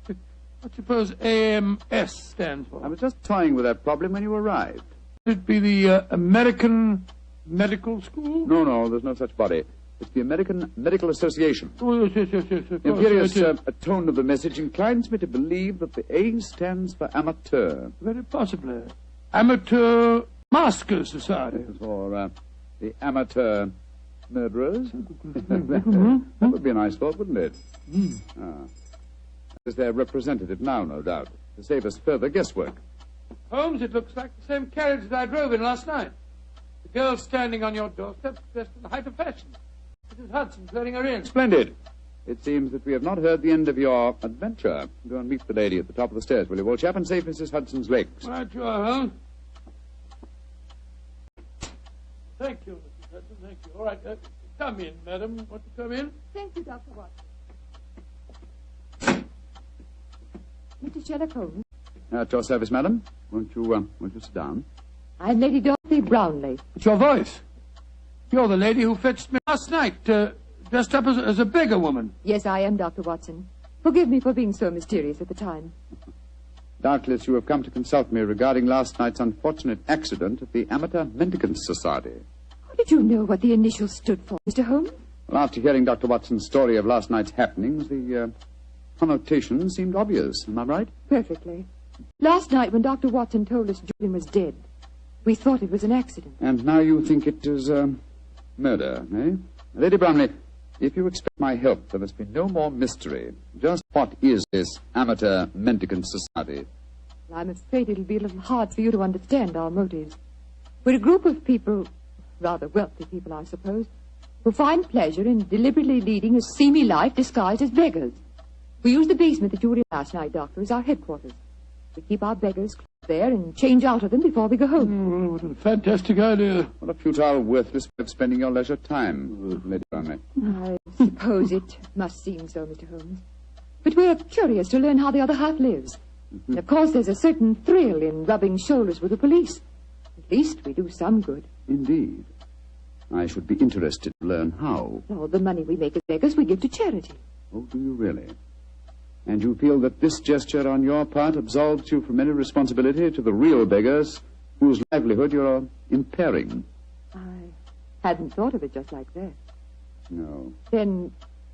do you suppose AMS stands for? I was just toying with that problem when you arrived. Would it be the American Medical School? No, there's no such body. It's the American Medical Association. Oh, yes. The imperious tone of the message inclines me to believe that the A stands for amateur. Very possibly. Amateur Maskers Society. Or the Amateur Murderers. That would be a nice thought, wouldn't it? As their representative now, no doubt, to save us further guesswork. Holmes, it looks like the same carriage that I drove in last night. The girl standing on your doorstep dressed in the height of fashion. Mrs. Hudson's letting her in. Splendid. It seems that we have not heard the end of your adventure. Go and meet the lady at the top of the stairs, will you, old chap, and save Mrs. Hudson's legs. Right, you are, Holmes. Thank you, Mrs. Hudson, thank you. All right, come in, madam. Want to come in? Thank you, Dr. Watson. Mr. Sherlock Holmes. At your service, madam. Won't you sit down? I'm Lady Dorothy Brownlee. It's your voice. You're the lady who fetched me last night, dressed up as a beggar woman. Yes, I am, Dr. Watson. Forgive me for being so mysterious at the time. Doubtless you have come to consult me regarding last night's unfortunate accident at the Amateur Mendicant Society. How did you know what the initials stood for, Mr. Holmes? Well, after hearing Dr. Watson's story of last night's happenings, the connotation seemed obvious. Am I right? Perfectly. Last night when Dr. Watson told us Julian was dead, we thought it was an accident. And now you think it is murder, eh? Lady Brownlee, if you expect my help, there must be no more mystery. Just what is this Amateur Mendicant Society? I'm afraid it'll be a little hard for you to understand our motives. We're a group of people, rather wealthy people, I suppose, who find pleasure in deliberately leading a seamy life disguised as beggars. We use the basement that you were in last night, Doctor, as our headquarters. We keep our beggars there and change out of them before we go home. Oh, what a fantastic idea. What a futile, worthless way of spending your leisure time, Lady Brownlee. I suppose it must seem so, Mr. Holmes. But we're curious to learn how the other half lives. And of course, there's a certain thrill in rubbing shoulders with the police. At least we do some good. Indeed. I should be interested to learn how. All the money we make as beggars we give to charity. Oh, do you really? And you feel that this gesture on your part absolves you from any responsibility to the real beggars whose livelihood you're impairing? I hadn't thought of it just like that. No. Then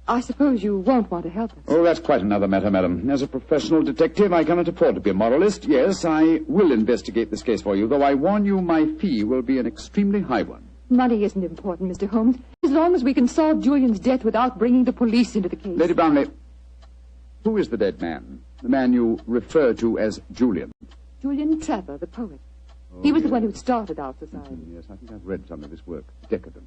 I suppose you won't want to help us. Oh, that's quite another matter, madam. As a professional detective, I cannot afford to be a moralist. Yes, I will investigate this case for you, though I warn you my fee will be an extremely high one. Money isn't important, Mr. Holmes, as long as we can solve Julian's death without bringing the police into the case. Lady Brownlee, who is the dead man? The man you refer to as Julian? Julian Trevor, the poet. Oh, he was yes. the one who started our society. Yes, I think I've read some of his work. Decadent.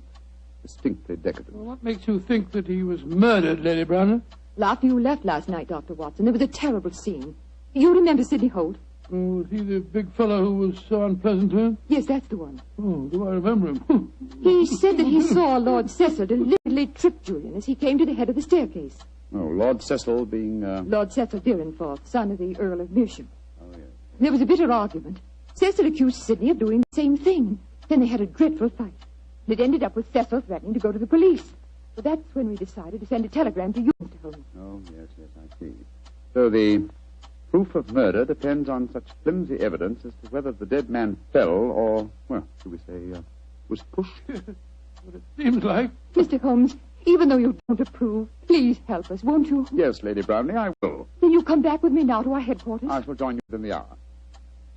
Distinctly decadent. Well, what makes you think that he was murdered, Lady Brownlee? Well, after you left last night, Dr. Watson, there was a terrible scene. You remember Sidney Holt? Oh, was he the big fellow who was so unpleasant to him? Yes, that's the one. Oh, do I remember him? He said that he saw Lord Cecil deliberately trip Julian as he came to the head of the staircase. Oh, Lord Cecil being, Lord Cecil Dyrenforth, son of the Earl of Mersham. Oh, yes. There was a bitter argument. Cecil accused Sidney of doing the same thing. Then they had a dreadful fight. It ended up with Cecil threatening to go to the police. But that's when we decided to send a telegram to you, Mr. Holmes. Oh, yes, I see. So the proof of murder depends on such flimsy evidence as to whether the dead man fell or, well, should we say, was pushed? what it seems like. Mr. Holmes, even though you don't approve, please help us, won't you? Yes, Lady Brownlee, I will. Will you come back with me now to our headquarters? I shall join you within the hour.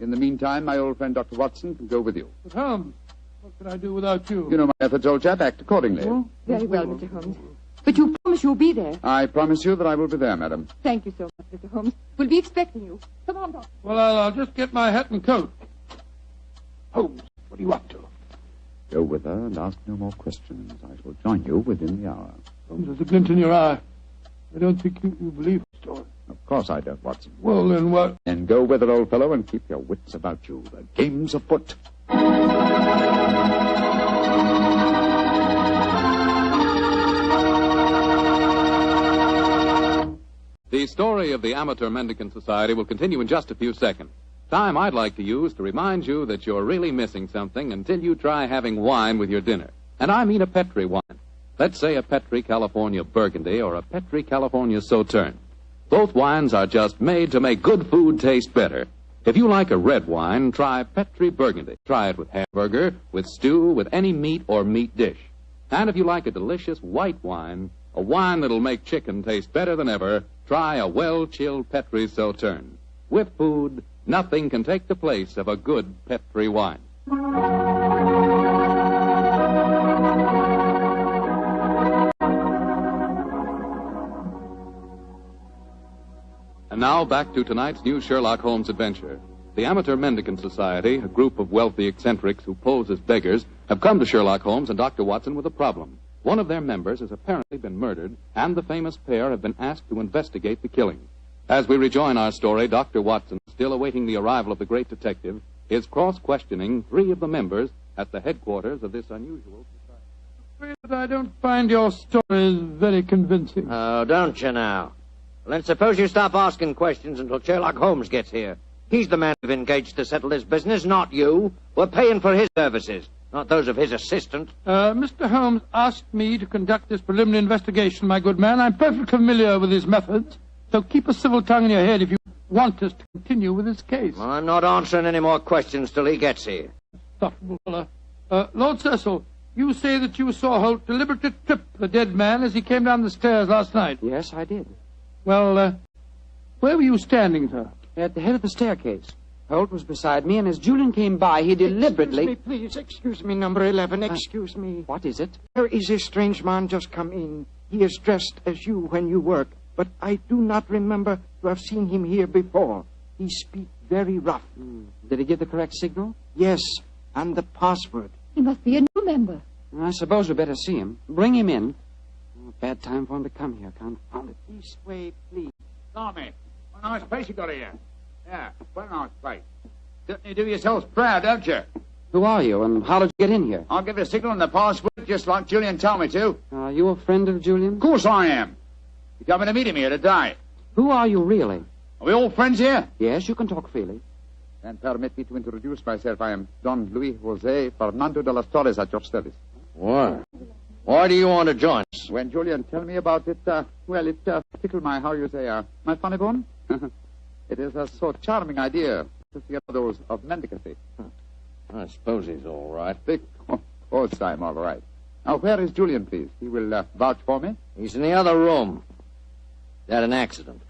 In the meantime, my old friend Dr. Watson can go with you. But Holmes, what can I do without you? You know my methods, old chap. Act accordingly. Oh, very well, Mr. Holmes. But you promise you'll be there. I promise you that I will be there, madam. Thank you so much, Mr. Holmes. We'll be expecting you. Come on, Doctor. Well, I'll just get my hat and coat. Holmes, what are you up to? Go with her and ask no more questions. I shall join you within the hour. Holmes, there's a glint in your eye. I don't think you believe the story. Of course I don't, Watson. Well, then what? Then go with her, old fellow, and keep your wits about you. The game's afoot. The story of the Amateur Mendicant Society will continue in just a few seconds. Time I'd like to use to remind you that you're really missing something until you try having wine with your dinner. And I mean a Petri wine. Let's say a Petri California Burgundy or a Petri California Sauterne. Both wines are just made to make good food taste better. If you like a red wine, try Petri Burgundy. Try it with hamburger, with stew, with any meat or meat dish. And if you like a delicious white wine, a wine that'll make chicken taste better than ever, try a well-chilled Petri Sauterne. With food, nothing can take the place of a good Petri wine. And now back to tonight's new Sherlock Holmes adventure. The Amateur Mendicant Society, a group of wealthy eccentrics who pose as beggars, have come to Sherlock Holmes and Dr. Watson with a problem. One of their members has apparently been murdered, and the famous pair have been asked to investigate the killing. As we rejoin our story, Dr. Watson, still awaiting the arrival of the great detective, is cross-questioning three of the members at the headquarters of this unusual society. I'm afraid that I don't find your story very convincing. Oh, don't you now? Well, then suppose you stop asking questions until Sherlock Holmes gets here. He's the man we've engaged to settle this business, not you. We're paying for his services, not those of his assistant. Mr. Holmes asked me to conduct this preliminary investigation, my good man. I'm perfectly familiar with his methods, so keep a civil tongue in your head if you want us to continue with this case. Well, I'm not answering any more questions till he gets here. Insufferable fellow. Lord Cecil, you say that you saw Holt deliberately trip the dead man as he came down the stairs last night. Yes, I did. Well, where were you standing, sir? At the head of the staircase. Holt was beside me, and as Julian came by, he deliberately... Excuse me, number 11, excuse me. What is it? There is a strange man just come in. He is dressed as you when you work, but I do not remember to have seen him here before. He speaks very rough. Did he give the correct signal? Yes, and the password. He must be a new member. I suppose we better see him. Bring him in. Oh, bad time for him to come here, confound it. This way, please. Tommy, what a nice place you got here. Yeah, what a nice place. Certainly do yourselves proud, don't you? Who are you, and how did you get in here? I'll give you a signal and the password just like Julian told me to. Are you a friend of Julian? Of course I am. You're coming to meet him here today. Who are you, really? Are we all friends here? Yes, you can talk freely. Then permit me to introduce myself. I am Don Luis Jose Fernando de las Torres at your service. Why? Why do you want to join us? When Julian tell me about it, it tickled my, my funny bone. It is so charming idea to see those of mendicancy. I suppose he's all right. Of course I'm all right. Now, where is Julian, please? He will vouch for me. He's in the other room. He had an accident.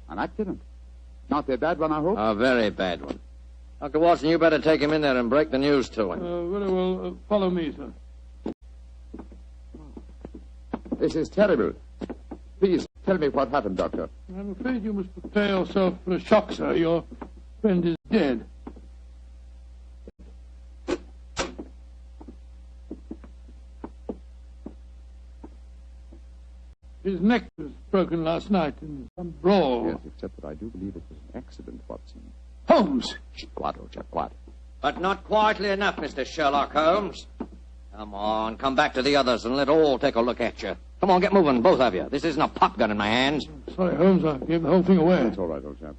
An accident? Not a bad one, I hope? A very bad one. Dr. Watson, you better take him in there and break the news to him. Very well. Follow me, sir. This is terrible. Please, tell me what happened, Doctor. I'm afraid you must prepare yourself for a shock, sir. Your friend is dead. His neck was broken last night in some brawl. Yes, except that I do believe it was an accident, Watson. Holmes! Quiet, old chap, quiet. But not quietly enough, Mr. Sherlock Holmes. Come on, come back to the others and let all take a look at you. Come on, get moving, both of you. This isn't a pop gun in my hands. Sorry, Holmes, I gave the whole thing away. That's all right, old chap.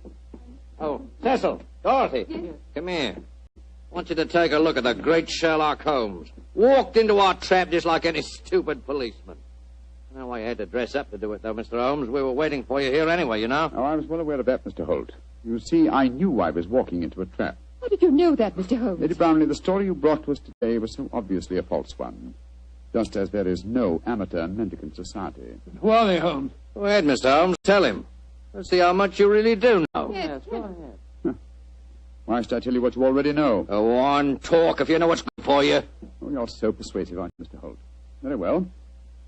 Oh, Cecil, Dorothy, come here. I want you to take a look at the great Sherlock Holmes. Walked into our trap just like any stupid policeman. I know why you had to dress up to do it, though, Mr. Holmes. We were waiting for you here anyway, you know. Oh, I was well aware of that, Mr. Holt. You see, I knew I was walking into a trap. How did you know that, Mr. Holmes? Lady Brownlee, the story you brought to us today was so obviously a false one. just as there is no Amateur Mendicant Society. Who are they, Holmes? Go ahead, Mr. Holmes. Tell him. Let's see how much you really do know. Yes, go ahead. Why should I tell you what you already know? Go on, talk if you know what's good for you. Oh, you're so persuasive, aren't you, Mr. Holt? Very well.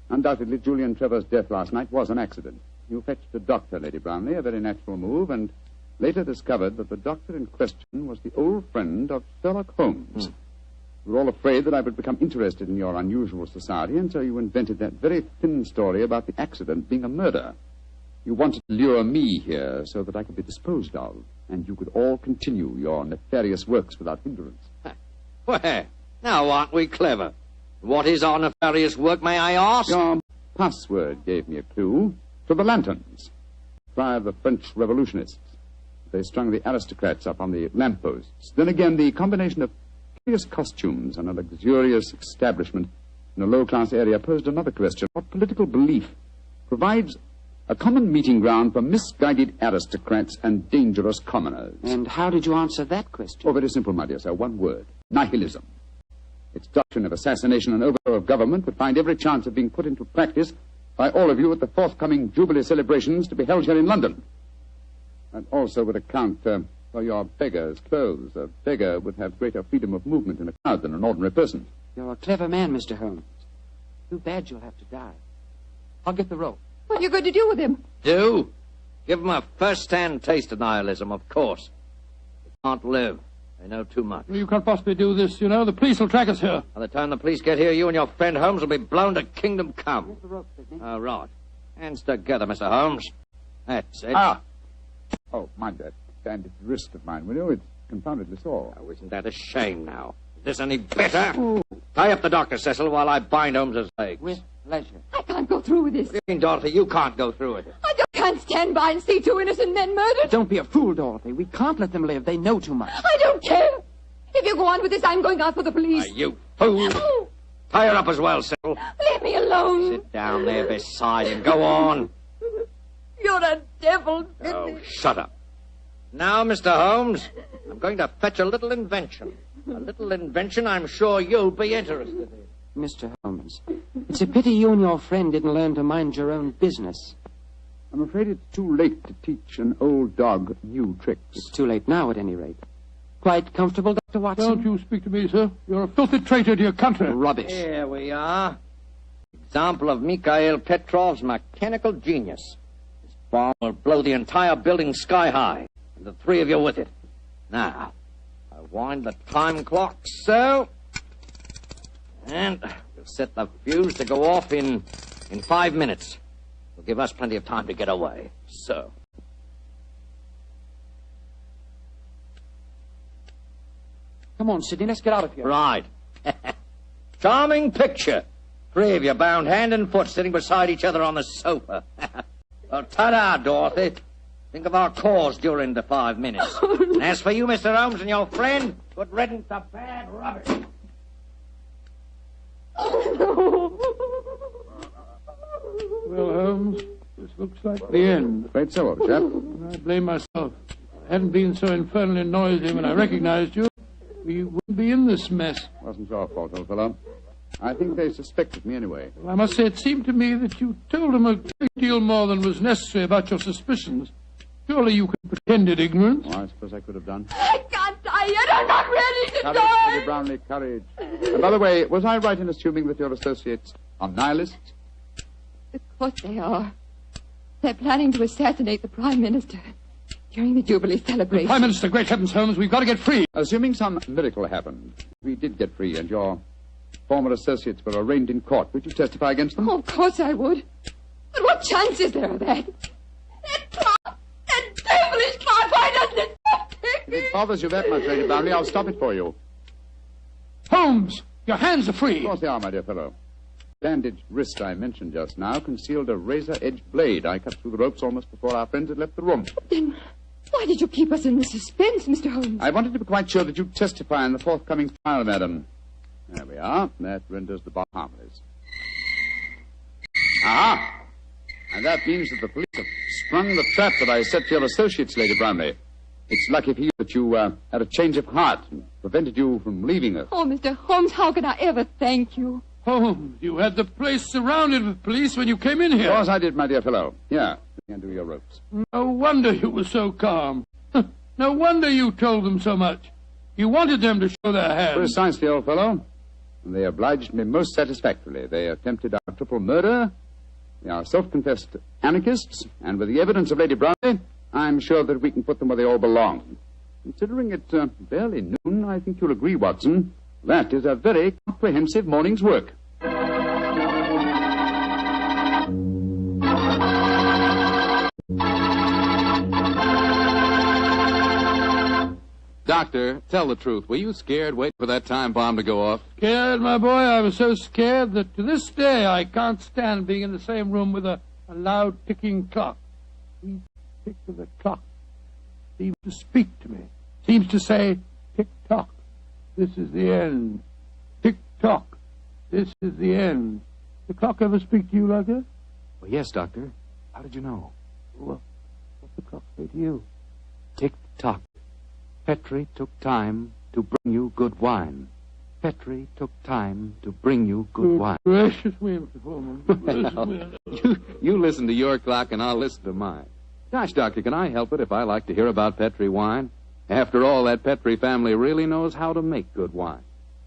Undoubtedly, Julian Trevor's death last night was an accident. You fetched a doctor, Lady Brownlee, a very natural move, and later discovered that the doctor in question was the old friend of Sherlock Holmes. You were all afraid that I would become interested in your unusual society, and so you invented that very thin story about the accident being a murder. You wanted to lure me here so that I could be disposed of, and you could all continue your nefarious works without hindrance. Well, now aren't we clever? What is our nefarious work, may I ask? Your password gave me a clue to the lanterns. Prior to the French revolutionists. They strung the aristocrats up on the lampposts. Then again, the combination of curious costumes and a luxurious establishment in a low-class area posed another question. What political belief provides a common meeting ground for misguided aristocrats and dangerous commoners? And how did you answer that question? Oh, very simple, my dear sir. One word. Nihilism. Its doctrine of assassination and overthrow of government would find every chance of being put into practice by all of you at the forthcoming Jubilee celebrations to be held here in London. And also would account for your beggar's clothes. A beggar would have greater freedom of movement in a crowd than an ordinary person. You're a clever man, Mr. Holmes. Too bad you'll have to die. I'll get the rope. What are you going to do with him? Do? Give him a first-hand taste of nihilism, of course. They can't live. They know too much. You can't possibly do this, you know. The police will track us here. By the time the police get here, you and your friend Holmes will be blown to kingdom come. Here's the rope, Sidney. Oh, right. Hands together, Mr. Holmes. That's it. Ah! Oh, mind that bandaged wrist of mine, will you? It's confoundedly sore. Oh, isn't that a shame now? Is this any better? Ooh. Tie up the doctor, Cecil, while I bind Holmes's legs. With pleasure. I can't go through with this. You mean, Dorothy, you can't go through it. I just can't stand by and see two innocent men murdered. Don't be a fool, Dorothy. We can't let them live. They know too much. I don't care. If you go on with this, I'm going out for the police. You fool. Oh, Tie her up as well, Cecil. leave me alone. Sit down there beside him. Go on. You're a devil, Sidney. Oh, shut up. Now, Mr. Holmes, I'm going to fetch a little invention. A little invention I'm sure you'll be interested in. Mr. Holmes, it's a pity you and your friend didn't learn to mind your own business. I'm afraid it's too late to teach an old dog new tricks. It's too late now, at any rate. Quite comfortable, Dr. Watson? Don't you speak to me, sir. You're a filthy traitor to your country. Rubbish. Here we are. Example of Mikhail Petrov's mechanical genius. This bomb will blow the entire building sky high, and the three of you with it. Now, I wind the time clock so, and we'll set the fuse to go off in 5 minutes. It'll give us plenty of time to get away. So. Come on, Sidney, let's get out of here. Right. Charming picture. Three of you bound hand and foot sitting beside each other on the sofa. Well, ta-da, Dorothy. Think of our cause during the 5 minutes. And as for you, Mr. Holmes, and your friend, good riddance to bad rubbish. Well, Holmes, this looks like the end. Afraid so, old chap. I blame myself. If I hadn't been so infernally noisy when I recognized you, we wouldn't be in this mess. Wasn't your fault, old fellow. I think they suspected me anyway. Well, I must say it seemed to me that you told them a great deal more than was necessary about your suspicions. Surely you could pretended ignorance. Oh, I suppose I could have done. I can't die yet. I'm not ready to Courage, die. Lady Brownlee, courage. And by the way, was I right in assuming that your associates are nihilists? Of course they are. They're planning to assassinate the Prime Minister during the Jubilee celebration. Prime Minister, great heavens, Holmes, we've got to get free. Assuming some miracle happened, we did get free and your former associates were arraigned in court. Would you testify against them? Oh, of course I would. But what chance is there of that? That devilish clock, why doesn't it stop If it bothers you that much, Lady Brownlee, I'll stop it for you. Holmes, your hands are free. Of course they are, my dear fellow. Bandaged wrist I mentioned just now concealed a razor-edged blade. I cut through the ropes almost before our friends had left the room. Then why did you keep us in suspense, Mr. Holmes? I wanted to be quite sure that you'd testify in the forthcoming trial, madam. There we are. That renders the bar harmless. Aha! And that means that the police have sprung the trap that I set for your associates, Lady Brownlee. It's lucky for you that you had a change of heart and prevented you from leaving us. Oh, Mr. Holmes, how can I ever thank you? Holmes, you had the place surrounded with police when you came in here. Of course I did, my dear fellow. Here, you can do your ropes. No wonder you were so calm. No wonder you told them so much. You wanted them to show their hands. Precisely, old fellow. They obliged me most satisfactorily. They attempted our triple murder. They are self-confessed anarchists, and with the evidence of Lady Brownlee, I'm sure that we can put them where they all belong. Considering it barely noon, I think you'll agree, Watson, that is a very comprehensive morning's work. Doctor, tell the truth. Were you scared waiting for that time bomb to go off? Scared, my boy? I was so scared that to this day I can't stand being in the same room with a loud ticking clock. Each tick of the clock seems to speak to me. Seems to say, tick-tock, this is the end. Tick-tock, this is the end. The clock ever speak to you like that? Well, yes, Doctor. How did you know? Well, what's the clock say to you? Tick-tock. Petri took time to bring you good wine. Petri took time to bring you good wine. Gracious me, Mr. Foreman. You listen to your clock and I'll listen to mine. Gosh, Doctor, can I help it if I like to hear about Petri wine? After all, that Petri family really knows how to make good wine.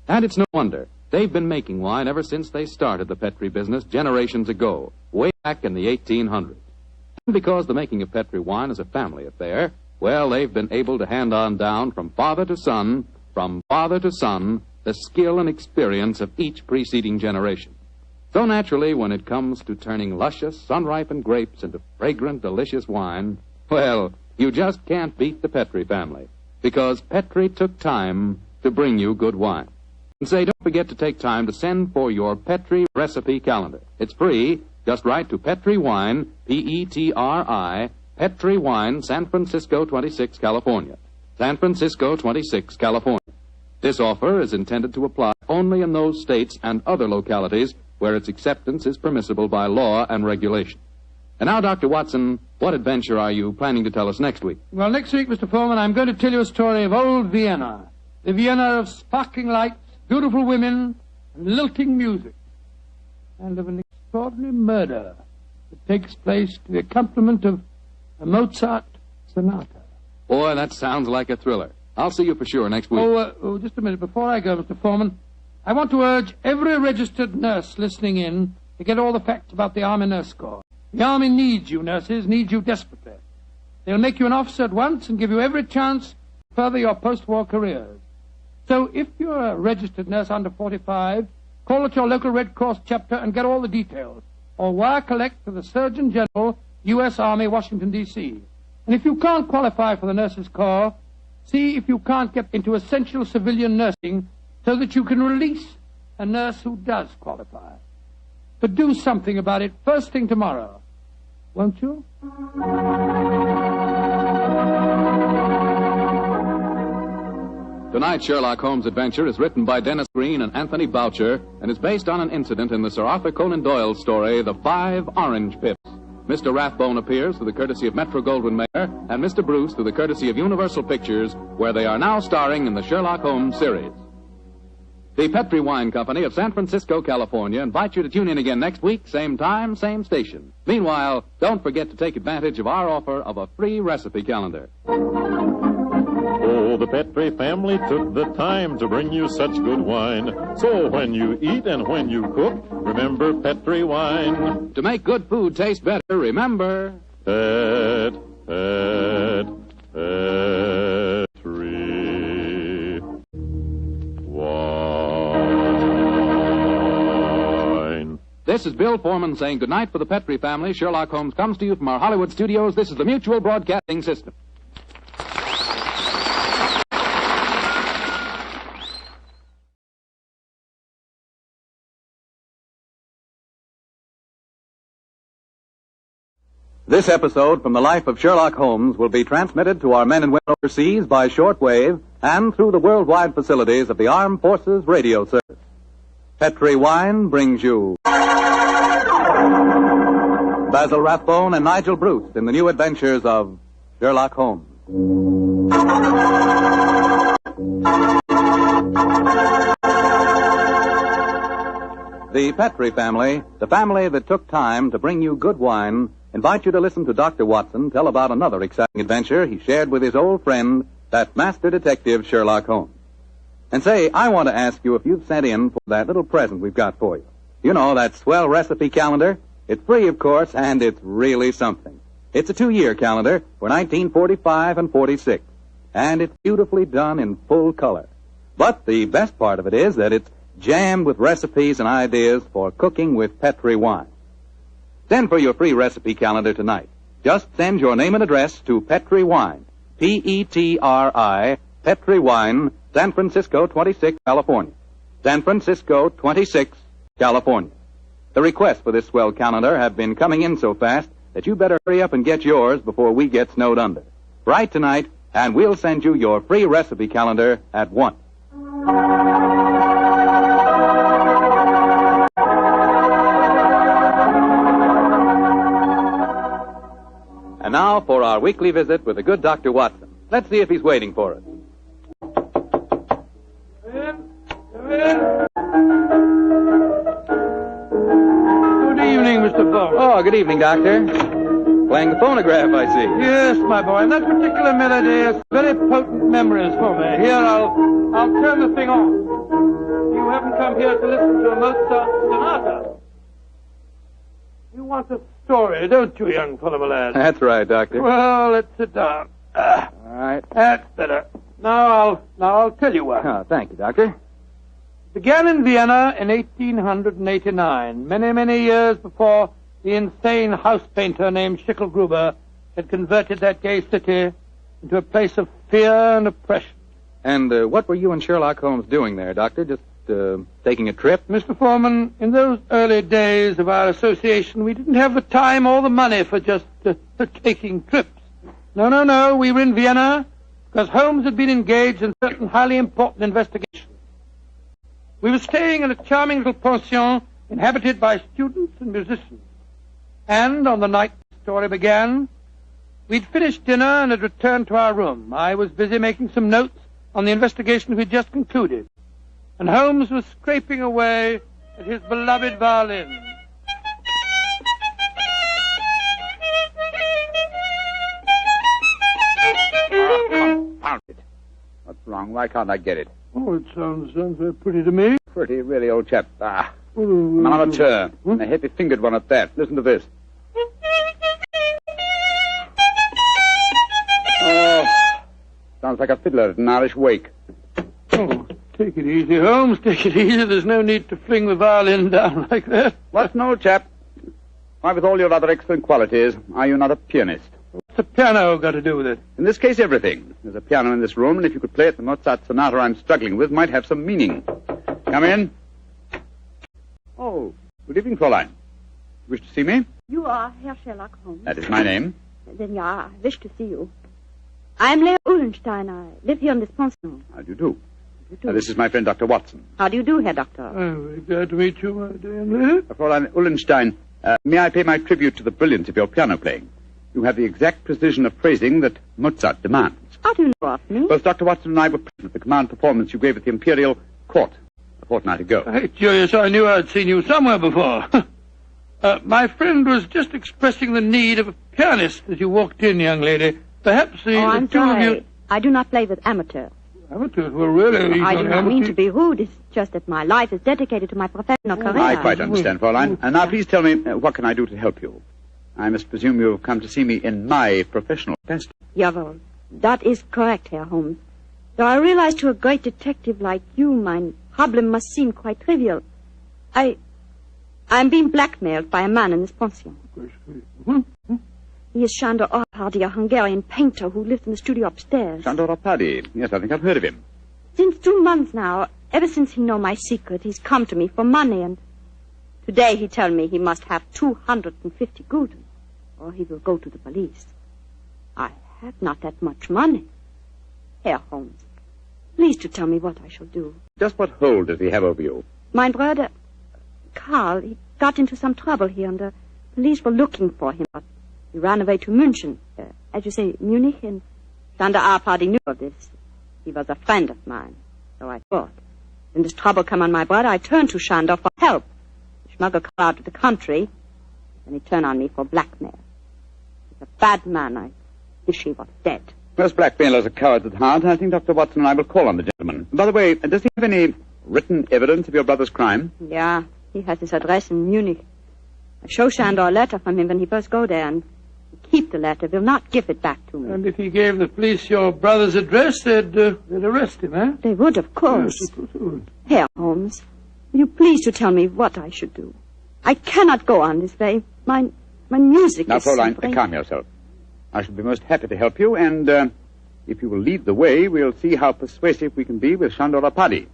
And it's no wonder. They've been making wine ever since they started the Petri business generations ago, way back in the 1800s. And because the making of Petri wine is a family affair, well, they've been able to hand on down from father to son, the skill and experience of each preceding generation. So naturally, when it comes to turning luscious, sun-ripened grapes into fragrant, delicious wine, well, you just can't beat the Petri family, because Petri took time to bring you good wine. And say, don't forget to take time to send for your Petri recipe calendar. It's free. Just write to Petri Wine, P-E-T-R-I, Petri Wine, San Francisco 26, California. San Francisco 26, California. This offer is intended to apply only in those states and other localities where its acceptance is permissible by law and regulation. And now, Dr. Watson, what adventure are you planning to tell us next week? Well, next week, Mr. Foreman, I'm going to tell you a story of old Vienna. The Vienna of sparkling lights, beautiful women, and lilting music. And of an extraordinary murder that takes place to the accompaniment of a Mozart sonata. Boy, that sounds like a thriller. I'll see you for sure next week. Just a minute. Before I go, Mr. Foreman, I want to urge every registered nurse listening in to get all the facts about the Army Nurse Corps. The Army needs you, nurses, needs you desperately. They'll make you an officer at once and give you every chance to further your post-war careers. So if you're a registered nurse under 45, call at your local Red Cross chapter and get all the details. Or wire collect to the Surgeon General, U.S. Army, Washington, D.C. And if you can't qualify for the Nurses Corps, see if you can't get into essential civilian nursing so that you can release a nurse who does qualify. But do something about it first thing tomorrow, won't you? Tonight's Sherlock Holmes adventure is written by Dennis Green and Anthony Boucher and is based on an incident in the Sir Arthur Conan Doyle story, The 5 Orange Pips. Mr. Rathbone appears through the courtesy of Metro-Goldwyn-Mayer and Mr. Bruce through the courtesy of Universal Pictures, where they are now starring in the Sherlock Holmes series. The Petri Wine Company of San Francisco, California, invites you to tune in again next week, same time, same station. Meanwhile, don't forget to take advantage of our offer of a free recipe calendar. Oh, the Petri family took the time to bring you such good wine. So when you eat and when you cook, remember Petri wine. To make good food taste better, remember... Petri wine. This is Bill Foreman saying goodnight for the Petri family. Sherlock Holmes comes to you from our Hollywood studios. This is the Mutual Broadcasting System. This episode from the life of Sherlock Holmes will be transmitted to our men and women overseas by shortwave and through the worldwide facilities of the Armed Forces Radio Service. Petri Wine brings you Basil Rathbone and Nigel Bruce in the new adventures of Sherlock Holmes. The Petrie family, the family that took time to bring you good wine, invite you to listen to Dr. Watson tell about another exciting adventure he shared with his old friend, that master detective Sherlock Holmes. And say, I want to ask you if you've sent in for that little present we've got for you. You know, that swell recipe calendar. It's free, of course, and it's really something. It's a 2-year calendar for 1945 and 46, and it's beautifully done in full color. But the best part of it is that it's jammed with recipes and ideas for cooking with Petrie wine. Send for your free recipe calendar tonight. Just send your name and address to Petrie Wine, P-E-T-R-I, Petrie Wine, San Francisco 26, California. San Francisco 26, California. The requests for this swell calendar have been coming in so fast that you better hurry up and get yours before we get snowed under. Write tonight, and we'll send you your free recipe calendar at once. And now for our weekly visit with the good Dr. Watson. Let's see if he's waiting for us. Good evening, Mr. Fogg. Oh, good evening, Doctor. Playing the phonograph, I see. Yes, my boy, and that particular melody has very potent memories for me. Here, I'll turn the thing on. You haven't come here to listen to a Mozart sonata. You want a story, don't you, young fellow, my lad? That's right, Doctor. Well, let's sit down. All right. That's better. Now I'll tell you what. Oh, thank you, Doctor. Began in Vienna in 1889, many, many years before the insane house painter named Schicklgruber had converted that gay city into a place of fear and oppression. And what were you and Sherlock Holmes doing there, Doctor? Just taking a trip? Mr. Foreman, in those early days of our association, we didn't have the time or the money for just taking trips. No, we were in Vienna because Holmes had been engaged in certain highly important investigations. We were staying in a charming little pension inhabited by students and musicians. And on the night the story began, we'd finished dinner and had returned to our room. I was busy making some notes on the investigation we'd just concluded, and Holmes was scraping away at his beloved violin. Confound it. What's wrong? Why can't I get it? Oh, it sounds very pretty to me. Pretty, really, old chap. I'm an amateur. And a heavy-fingered one at that. Listen to this. Oh, sounds like a fiddler at an Irish wake. Oh, take it easy, Holmes. Take it easy. There's no need to fling the violin down like that. What's an old chap? Why, with all your other excellent qualities, are you not a pianist? What's the piano got to do with it? In this case, everything. There's a piano in this room, and if you could play it, the Mozart sonata I'm struggling with might have some meaning. Come in. Oh, good evening, Fräulein. Wish to see me? You are Herr Sherlock Holmes. That is my name. Then, yeah, I wish to see you. I am Lea Uhlenstein. I live here in this pension. How do you do? This is my friend, Dr. Watson. How do you do, Herr Doctor? Very glad to meet you, my dear Lea. Fräulein Uhlenstein, may I pay my tribute to the brilliance of your piano playing? You have the exact precision of phrasing that Mozart demands. How do you know of me? Both Dr. Watson and I were present at the command performance you gave at the Imperial Court a fortnight ago. Hey, Julius, I knew I'd seen you somewhere before. My friend was just expressing the need of a pianist as you walked in, young lady. Perhaps I'm two sorry. of you... I do not play with amateurs. Amateurs? Well, really... I do not mean to be rude. It's just that my life is dedicated to my professional career. I quite understand, Fräulein. And now please tell me, what can I do to help you? I must presume you have come to see me in my professional capacity. Jawohl. That is correct, Herr Holmes. Though I realize to a great detective like you, my problem must seem quite trivial. I'm being blackmailed by a man in this pension. He is Sándor Arpady, a Hungarian painter who lives in the studio upstairs. Sándor Arpady. Yes, I think I've heard of him. Since 2 months now, ever since he know my secret, he's come to me for money, and today he tell me he must have 250 gulden, or he will go to the police. I have not that much money. Herr Holmes, please to tell me what I shall do. Just what hold does he have over you? My brother, Karl, he got into some trouble here, and the police were looking for him, but he ran away to München, as you say, Munich, and Sándor Arpady knew of this. He was a friend of mine, so I thought. When this trouble came on my brother, I turned to Sándor for help. smuggle car out of the country, then he turned on me for blackmail. He's a bad man. I wish he was dead. Most blackmailers are cowards at heart. I think Dr. Watson and I will call on the gentleman. By the way, does he have any written evidence of your brother's crime? Yeah, he has his address in Munich. I show Shandor a letter from him when he first go there, and he keep the letter, will not give it back to me. And if he gave the police your brother's address, they'd arrest him, eh? They would, of course. Yes, of course they would. Herr Holmes, will you please to tell me what I should do? I cannot go on this way. My music now, is Fräulein, suffering. calm yourself. I shall be most happy to help you, and if you will lead the way, we'll see how persuasive we can be with Shandor Apadi.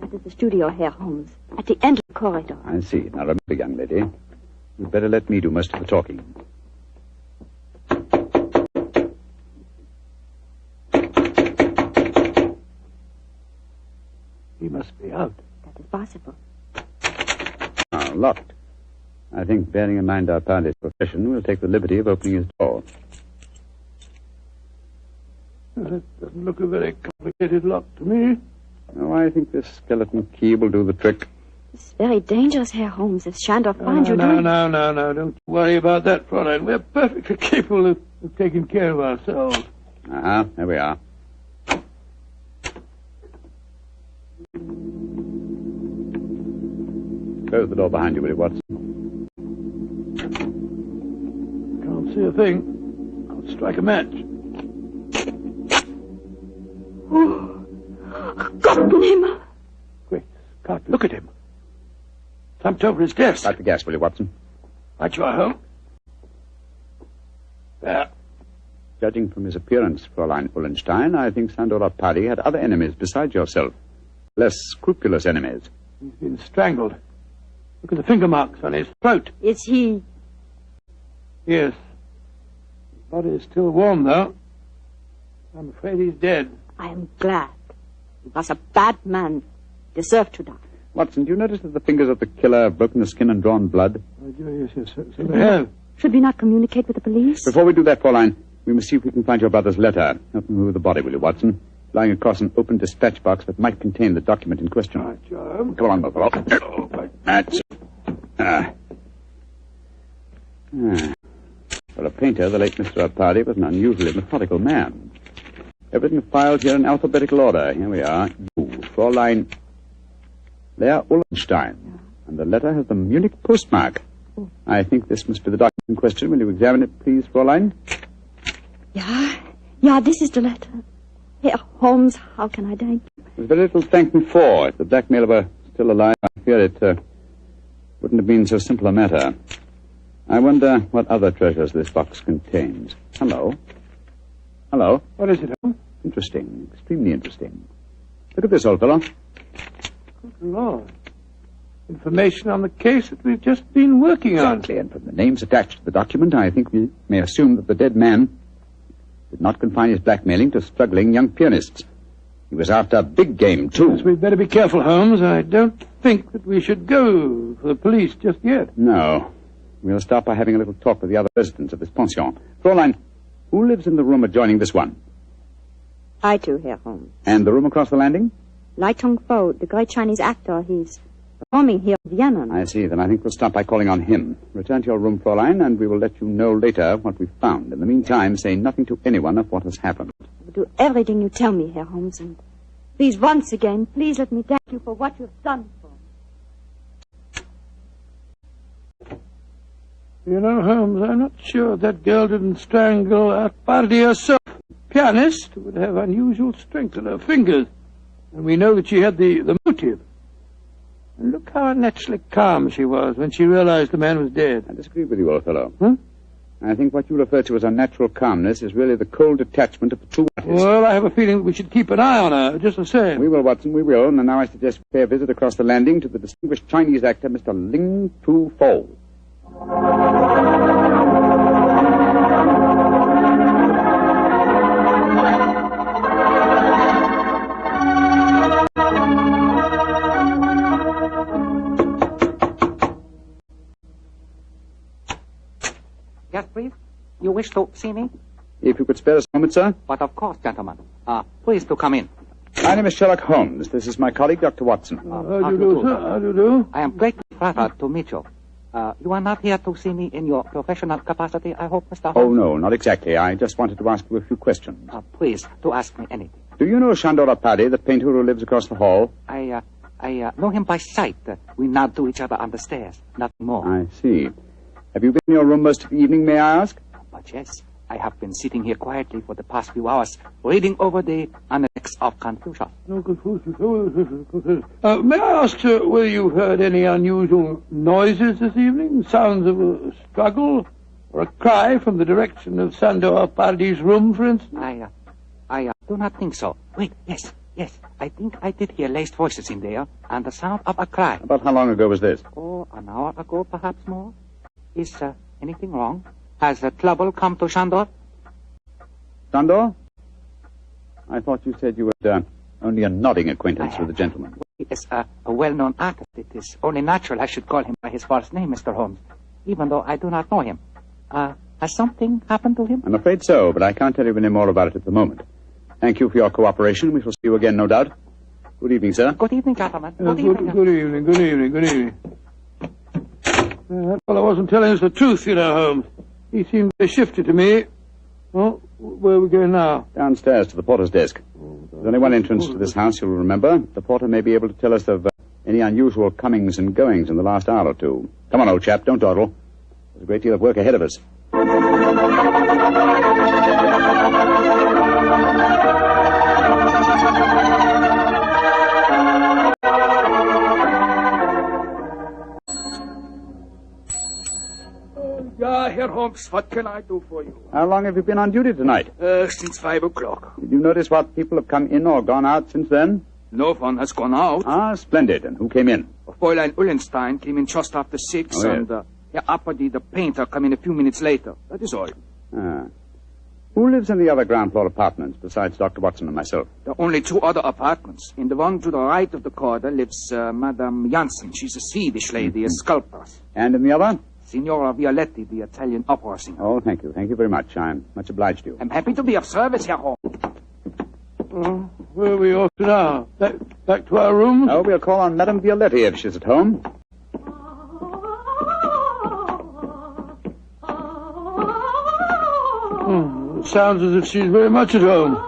That is the studio, Herr Holmes, at the end of the corridor. I see. Now, remember, young lady, you'd better let me do most of the talking. He must be out. That is possible. Ah, locked. I think, bearing in mind our party's profession, we'll take the liberty of opening his door. That doesn't look a very complicated lock to me. Oh, I think this skeleton key will do the trick. It's very dangerous, Herr Holmes, if Shandor finds you doing... No. Don't worry about that, Fräulein. We're perfectly capable of taking care of ourselves. There we are. Close the door behind you, will you, Watson? Can't see a thing. I'll strike a match. Oh, Gottenhimmel! Quick, Scott, look at him. Slumped over his desk. Light the gas, will you, Watson? Right you are, Holmes. There. Judging from his appearance, Fräulein Ullenstein, I think Sandor Apadi had other enemies besides yourself. Less scrupulous enemies. He's been strangled. Look at the finger marks on his throat. Is he... Yes. His body is still warm, though. I'm afraid he's dead. I am glad. He was a bad man. Deserved to die. Watson, do you notice that the fingers of the killer have broken the skin and drawn blood? Yes, so they have. Should we not communicate with the police? Before we do that, Fräulein, we must see if we can find your brother's letter. Help me move the body, will you, Watson? Lying across an open dispatch box that might contain the document in question. Right, Joe. Come along, Buffalo. That's it. For a painter, the late Mr. Apadi was an unusually methodical man. Everything filed here in alphabetical order. Here we are. You, Fräulein Lea Ullenstein. And the letter has the Munich postmark. I think this must be the document in question. Will you examine it, please, Fräulein? Yeah, this is the letter. Herr Holmes, how can I thank you? There's very little to thank me for. If the blackmailer were still alive, I fear it wouldn't have been so simple a matter. I wonder what other treasures this box contains. Hello? What is it, Holmes? Interesting. Extremely interesting. Look at this, old fellow. Good Lord. Information on the case that we've just been working on. Exactly, and from the names attached to the document, I think we may assume that the dead man did not confine his blackmailing to struggling young pianists. He was after big game, too. Yes, we'd better be careful, Holmes. I don't think that we should go for the police just yet. No. We'll start by having a little talk with the other residents of this pension. Fräulein, who lives in the room adjoining this one? I too, Herr Holmes. And the room across the landing? Lai Tong-fo, the great Chinese actor, he's performing here in Vienna. I see. Then I think we'll start by calling on him. Return to your room, Fräulein, and we will let you know later what we've found. In the meantime, say nothing to anyone of what has happened. I will do everything you tell me, Herr Holmes, and please, once again, please let me thank you for what you have done for me. You know, Holmes, I'm not sure that girl didn't strangle Apadi herself. Pianist would have unusual strength in her fingers, and we know that she had the motive. And look how unnaturally calm she was when she realized the man was dead. I disagree with you, old fellow. Huh? I think what you refer to as unnatural calmness is really the cold detachment of the true artist. Well, I have a feeling that we should keep an eye on her, just the same. We will, Watson, we will. And now I suggest we pay a visit across the landing to the distinguished Chinese actor, Mr. Ling Tu-fo. Yes, please. You wish to see me? If you could spare us a moment, sir. But of course, gentlemen. Please to come in. My name is Sherlock Holmes. This is my colleague, Dr. Watson. How do you do, sir? How do you do? I am greatly flattered to meet you. You are not here to see me in your professional capacity, I hope, Mr. Holmes? Oh, no, not exactly. I just wanted to ask you a few questions. Please, to ask me anything. Do you know Chandora Paddy, the painter who lives across the hall? I know him by sight. We nod to each other on the stairs, nothing more. I see. Have you been in your room most of the evening, may I ask? But yes, I have been sitting here quietly for the past few hours, reading over the Annex of Confucius. No, Confucius. May I ask, sir, whether you've heard any unusual noises this evening? Sounds of a struggle or a cry from the direction of Sandor Pardi's room, for instance? I do not think so. Wait, yes. I think I did hear laced voices in there, and the sound of a cry. About how long ago was this? Oh, an hour ago, perhaps more. Is anything wrong? Has trouble come to Shandor? Sandor? I thought you said you had only a nodding acquaintance with the gentleman. He is a well-known artist. It is only natural I should call him by his first name, Mr. Holmes, even though I do not know him. Has something happened to him? I'm afraid so, but I can't tell you any more about it at the moment. Thank you for your cooperation. We shall see you again, no doubt. Good evening, sir. Good evening, gentlemen. Good evening. That fellow wasn't telling us the truth, you know, Holmes. He seemed very shifty to me. Well, where are we going now? Downstairs to the porter's desk. There's only one entrance to this house, you'll remember. The porter may be able to tell us of any unusual comings and goings in the last hour or two. Come on, old chap, don't dawdle. There's a great deal of work ahead of us. Herr Holmes, what can I do for you? How long have you been on duty tonight? Since 5 o'clock. Did you notice what people have come in or gone out since then? No one has gone out. Ah, splendid. And who came in? Fräulein Ullenstein came in just after 6, and Herr Apperdy, the painter, came in a few minutes later. That is all. Who lives in the other ground floor apartments besides Dr. Watson and myself? There are only 2 other apartments. In the one to the right of the corridor lives Madame Janssen. She's a Swedish lady, a sculptor. And in the other? Signora Violetti, the Italian opera singer. Oh, thank you. Thank you very much. I'm much obliged to you. I'm happy to be of service, Herr Holmes. Where are we off to now? Back to our rooms? Oh, we'll call on Madame Violetti if she's at home. It sounds as if she's very much at home.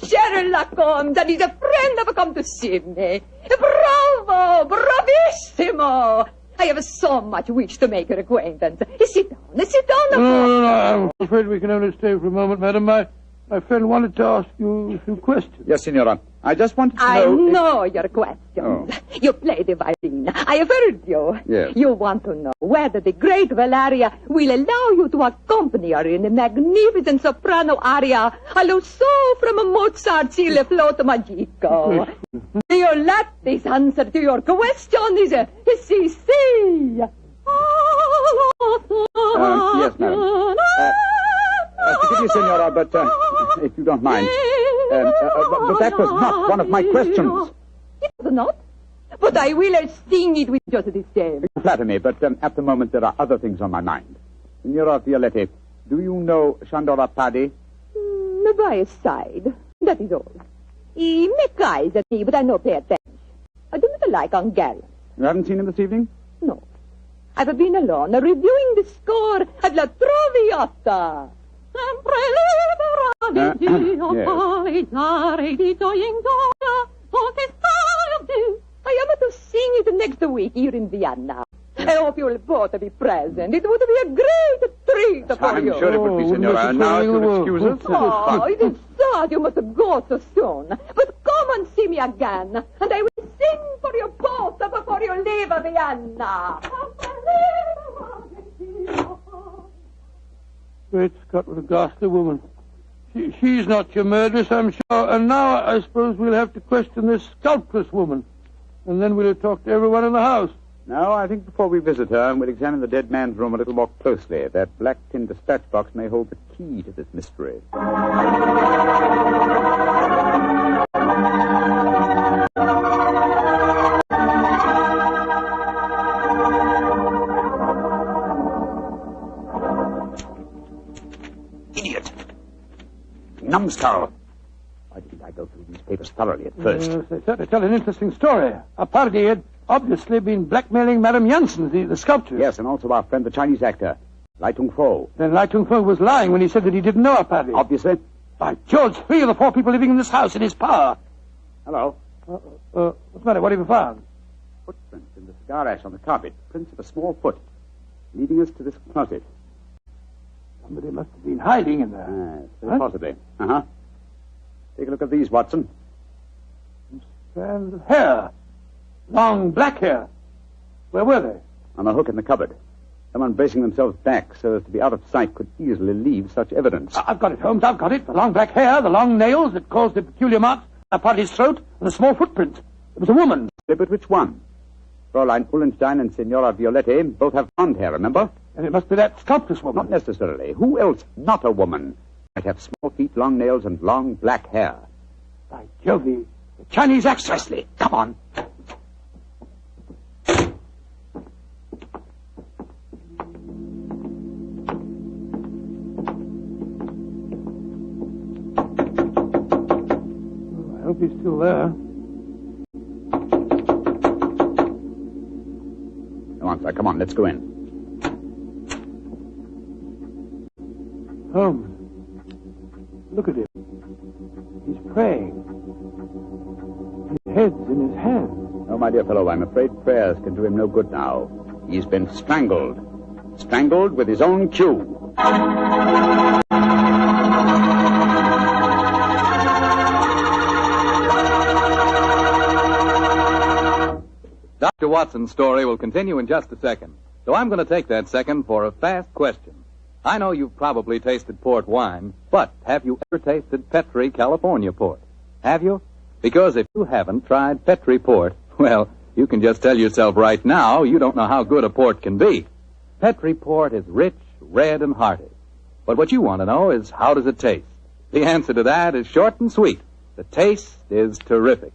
Sherlock Holmes, and he's a friend have come to see me. Bravo! Bravissimo! I have so much wish to make your acquaintance. Sit down. No, I'm afraid we can only stay for a moment, madam. My friend wanted to ask you a few questions. Yes, Signora. I just wanted to know... I know your questions. Oh. You play the violin. I have heard you. Yes. You want to know whether the great Valeria will allow you to accompany her in a magnificent soprano aria allo so from Mozart's Il Flauto Magico. You let this answer to your question is si. Yes, madam. Forgive me, Signora, but if you don't mind. But that was not one of my questions. It was not? But I will sting it with just the same. You flatter me, but at the moment there are other things on my mind. Signora Violetti, do you know Chandora Paddy? By his side. That is all. He make eyes at me, but I no pay attention. I do not like Hungarians. You haven't seen him this evening? No. I've been alone, reviewing the score at La Traviata. Yes. I am to sing it next week here in Vienna. I hope you'll both be present. It would be a great treat for you. I'm sure it would be, Signora. Now, if you'll excuse us. Oh, it is sad you must go so soon. But come and see me again, and I will sing for you both before you leave Vienna. Great Scott, what a ghastly woman. She's not your murderess, I'm sure. And now I suppose we'll have to question this sculptress woman. And then we'll talk to everyone in the house. No, I think before we visit her, we'll examine the dead man's room a little more closely. That black tin dispatch box may hold the key to this mystery. numbskull. Why didn't I go through these papers thoroughly at first? They certainly tell an interesting story. Our party had obviously been blackmailing Madame Janssen, the sculptor. Yes, and also our friend, the Chinese actor, Lai Tung-fo. Then Lai Tung-fo was lying when he said that he didn't know our party. Obviously. By George, 3 of the 4 people living in this house in his power. Hello. What's the matter? What have you found? Footprints in the cigar ash on the carpet. Prints of a small foot. Leading us to this closet. Somebody must have been hiding in there. Yes, possibly. Uh-huh. Take a look at these, Watson. Strands of hair. Long black hair. Where were they? On a hook in the cupboard. Someone bracing themselves back so as to be out of sight could easily leave such evidence. I've got it, Holmes. I've got it. The long black hair, the long nails that caused the peculiar marks upon his throat, and the small footprint. It was a woman. But which one? Fräulein Ullenstein and Signora Violetti both have blonde hair, remember? And it must be that sculptress woman. Not necessarily. Who else, not a woman, might have small feet, long nails, and long black hair? By Jove, the Chinese actress. Wesley, come on. I hope he's still there. Come on, sir. Come on. Let's go in. Holmes, look at him. He's praying. His head's in his hand. No, my dear fellow, I'm afraid prayers can do him no good now. He's been strangled. Strangled with his own cue. Dr. Watson's story will continue in just a second. So I'm going to take that second for a fast question. I know you've probably tasted port wine, but have you ever tasted Petri California port? Have you? Because if you haven't tried Petri port, well, you can just tell yourself right now you don't know how good a port can be. Petri port is rich, red, and hearty. But what you want to know is, how does it taste? The answer to that is short and sweet. The taste is terrific.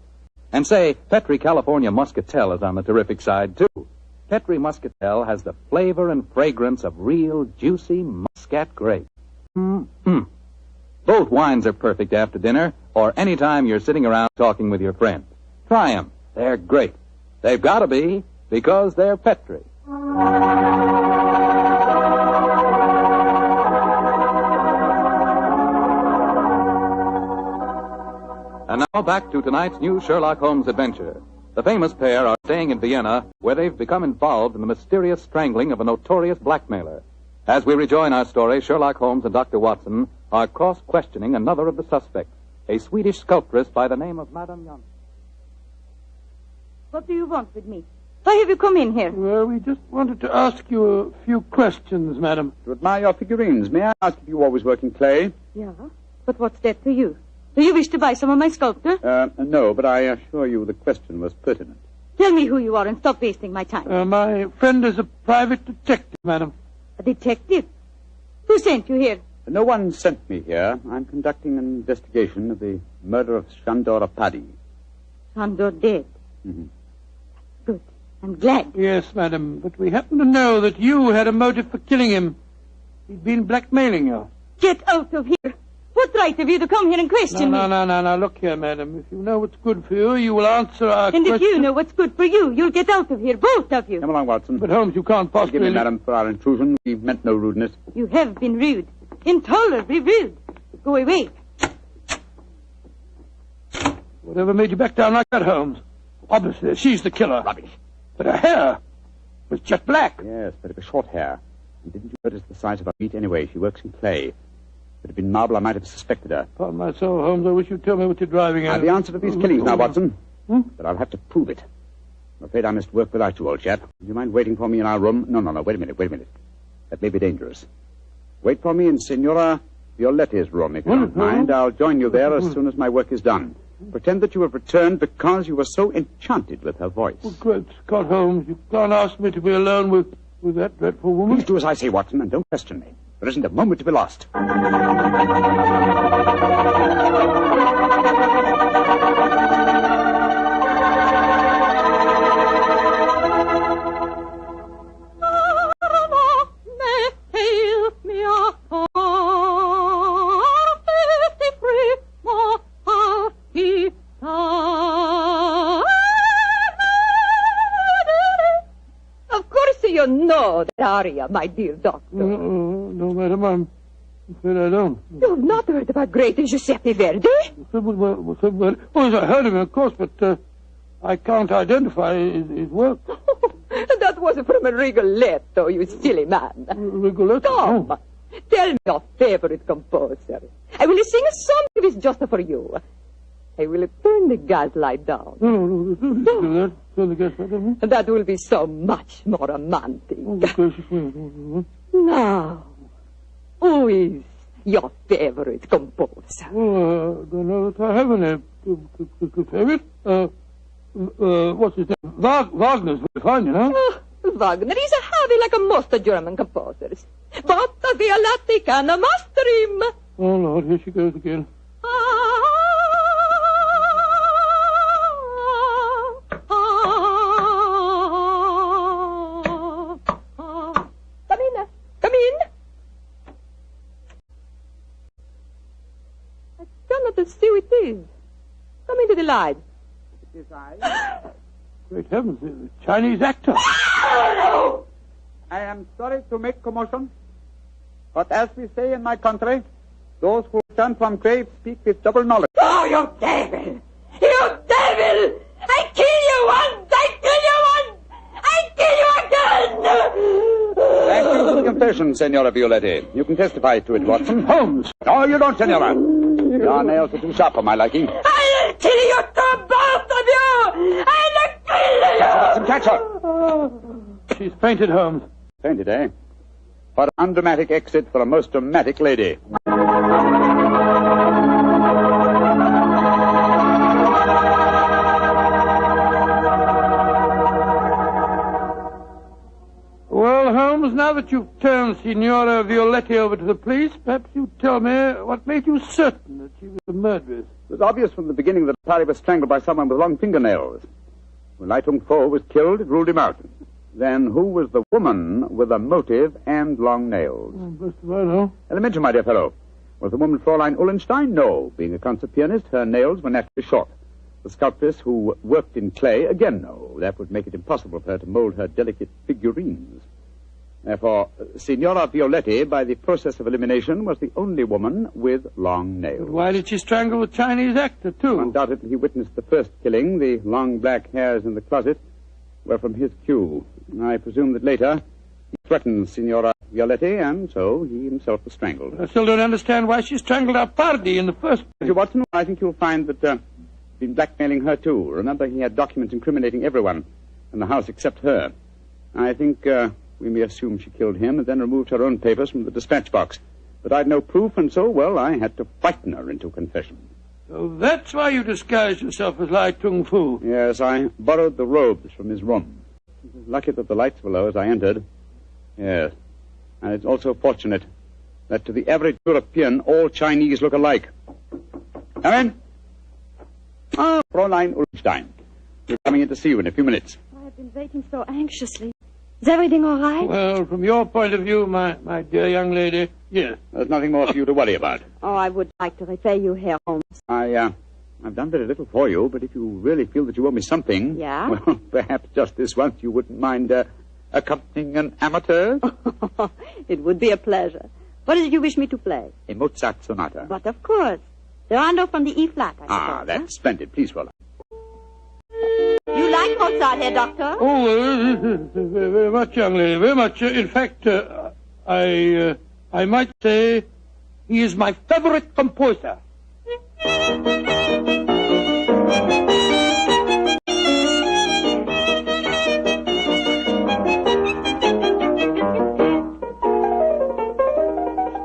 And say, Petri California Muscatel is on the terrific side, too. Petri Muscatel has the flavor and fragrance of real, juicy Muscat grape. Both wines are perfect after dinner or any time you're sitting around talking with your friends. Try them. They're great. They've got to be, because they're Petri. And now back to tonight's new Sherlock Holmes adventure. The famous pair are staying in Vienna, where they've become involved in the mysterious strangling of a notorious blackmailer. As we rejoin our story, Sherlock Holmes and Dr. Watson are cross-questioning another of the suspects, a Swedish sculptress by the name of Madame Janssen. What do you want with me? Why have you come in here? Well, we just wanted to ask you a few questions, madam. To admire your figurines, may I ask if you always work in clay? Yeah, but what's that to you? Do you wish to buy some of my sculpture? No, but I assure you the question was pertinent. Tell me who you are and stop wasting my time. My friend is a private detective, madam. A detective? Who sent you here? No one sent me here. I'm conducting an investigation of the murder of Shandor Paddy. Shandor dead? Mm-hmm. Good. I'm glad. Yes, madam, but we happen to know that you had a motive for killing him. He'd been blackmailing you. Get out of here. What right have you to come here and question me? No. Look here, madam. If you know what's good for you, you will answer our question. And if you know what's good for you, you'll get out of here, both of you. Come along, Watson. But, Holmes, you can't possibly... Forgive me, madam, for our intrusion. We meant no rudeness. You have been rude. Intolerably rude. Go away. Whatever made you back down like that, Holmes? Obviously, she's the killer. Rubbish. But her hair was jet black. Yes, but it was short hair. And didn't you notice the size of her feet anyway? She works in clay. If it had been marble, I might have suspected her. Upon my soul, Holmes, I wish you'd tell me what you're driving at. The answer to these killings now, Watson. But I'll have to prove it. I'm afraid I must work without you, old chap. Do you mind waiting for me in our room? No. Wait a minute. That may be dangerous. Wait for me in Signora Violetti's room, if you don't mind. I'll join you there as soon as my work is done. Pretend that you have returned because you were so enchanted with her voice. Oh, great Scott, Holmes, you can't ask me to be alone with that dreadful woman. Please do as I say, Watson, and don't question me. There isn't a moment to be lost. You know that aria, my dear doctor. No, madam, I'm afraid I don't. You've not heard about great Giuseppe Verdi? Oh, yes, I heard of him, of course, but I can't identify his work. That was from a Rigoletto, you silly man. Rigoletto? Come, tell me your favorite composer. I will sing a song of his just for you. I will turn the gaslight down. No, don't do that. Turn the gaslight down. That will be so much more romantic. Oh, Now, who is your favorite composer? Oh, I don't know if I have any favorite. What's his name? Wagner's very fine, you know. Oh, Wagner is a heavy like most German composers. But the Violatti can master him. Oh, Lord, here she goes again. Come in. I cannot see who it is. Come into the light. It is I. Great heavens, the Chinese actor. I am sorry to make commotion, but as we say in my country, those who return from grave speak with double knowledge. Oh, you devil! You devil! I kill you once! I kill you once! I kill you again! Thank you for the confession, Senora Violetti. You can testify to it, Watson. Holmes! No, you don't, Senora. Your nails are too sharp for my liking. I'll kill you two, both of you! I'll kill you! Watson, catch her. She's fainted, Holmes. Fainted, eh? What an undramatic exit for a most dramatic lady. Well, Holmes, now that you've turned Signora Violetti over to the police, perhaps you'd tell me what made you certain that she was the murderess. It was obvious from the beginning that Atari was strangled by someone with long fingernails. When Lai Tung Fo was killed, it ruled him out. Then who was the woman with a motive and long nails? Best of all, no. Elementary, my dear fellow. Was the woman Fräulein Ullenstein? No. Being a concert pianist, her nails were naturally short. The sculptress who worked in clay? Again, no. That would make it impossible for her to mold her delicate figurines. Therefore, Signora Violetti, by the process of elimination, was the only woman with long nails. But why did she strangle the Chinese actor, too? Undoubtedly, he witnessed the first killing. The long black hairs in the closet were from his cue. I presume that later he threatened Signora Violetti, and so he himself was strangled. I still don't understand why she strangled our party in the first place. Mr. Watson, I think you'll find that he's been blackmailing her, too. Remember, he had documents incriminating everyone in the house except her. I think we may assume she killed him and then removed her own papers from the dispatch box. But I'd no proof, and so, well, I had to frighten her into confession. So that's why you disguised yourself as Lai Tung Fu. Yes, I borrowed the robes from his room. It was lucky that the lights were low as I entered. Yes. And it's also fortunate that to the average European, all Chinese look alike. Come in. Ah, Fräulein Ullenstein. We're coming in to see you in a few minutes. I've been waiting so anxiously. Is everything all right? Well, from your point of view, my dear young lady, yes. There's nothing more for you to worry about. Oh, I would like to repay you, Herr Holmes. I've done very little for you, but if you really feel that you owe me something... Yeah? Well, perhaps just this once you wouldn't mind accompanying an amateur? It would be a pleasure. What is it you wish me to play? A Mozart sonata. But of course. The rondo from the E-flat, I suppose. That's splendid. Please, Fräulein. You like Mozart, Herr Doctor? Oh, very much, young lady, very much. In fact, I might say he is my favorite composer.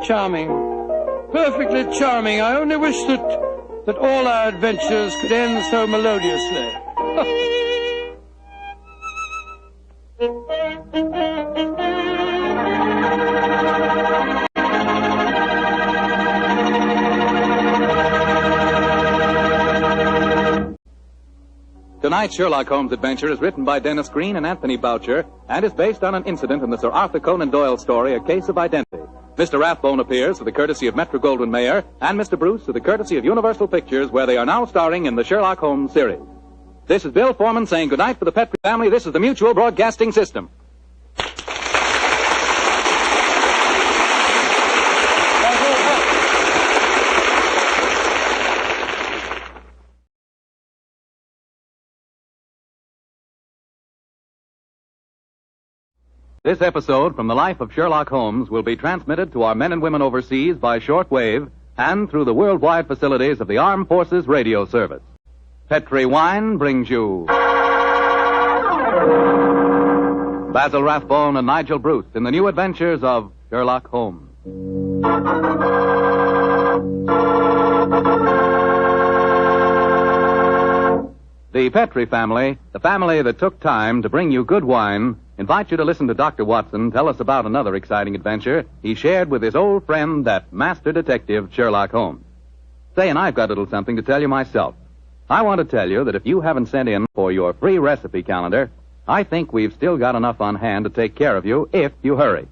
Charming. Perfectly charming. I only wish that all our adventures could end so melodiously. Tonight's Sherlock Holmes adventure is written by Dennis Green and Anthony Boucher and is based on an incident in the Sir Arthur Conan Doyle story, A Case of Identity. Mr. Rathbone appears for the courtesy of Metro-Goldwyn-Mayer and Mr. Bruce for the courtesy of Universal Pictures, where they are now starring in the Sherlock Holmes series. This is Bill Foreman saying goodnight for the Petrie family. This is the Mutual Broadcasting System. This episode from the life of Sherlock Holmes will be transmitted to our men and women overseas by shortwave and through the worldwide facilities of the Armed Forces Radio Service. Petri Wine brings you Basil Rathbone and Nigel Bruce in the new adventures of Sherlock Holmes. The Petri family, the family that took time to bring you good wine, invite you to listen to Dr. Watson tell us about another exciting adventure he shared with his old friend, that master detective, Sherlock Holmes. Say, and I've got a little something to tell you myself. I want to tell you that if you haven't sent in for your free recipe calendar, I think we've still got enough on hand to take care of you if you hurry.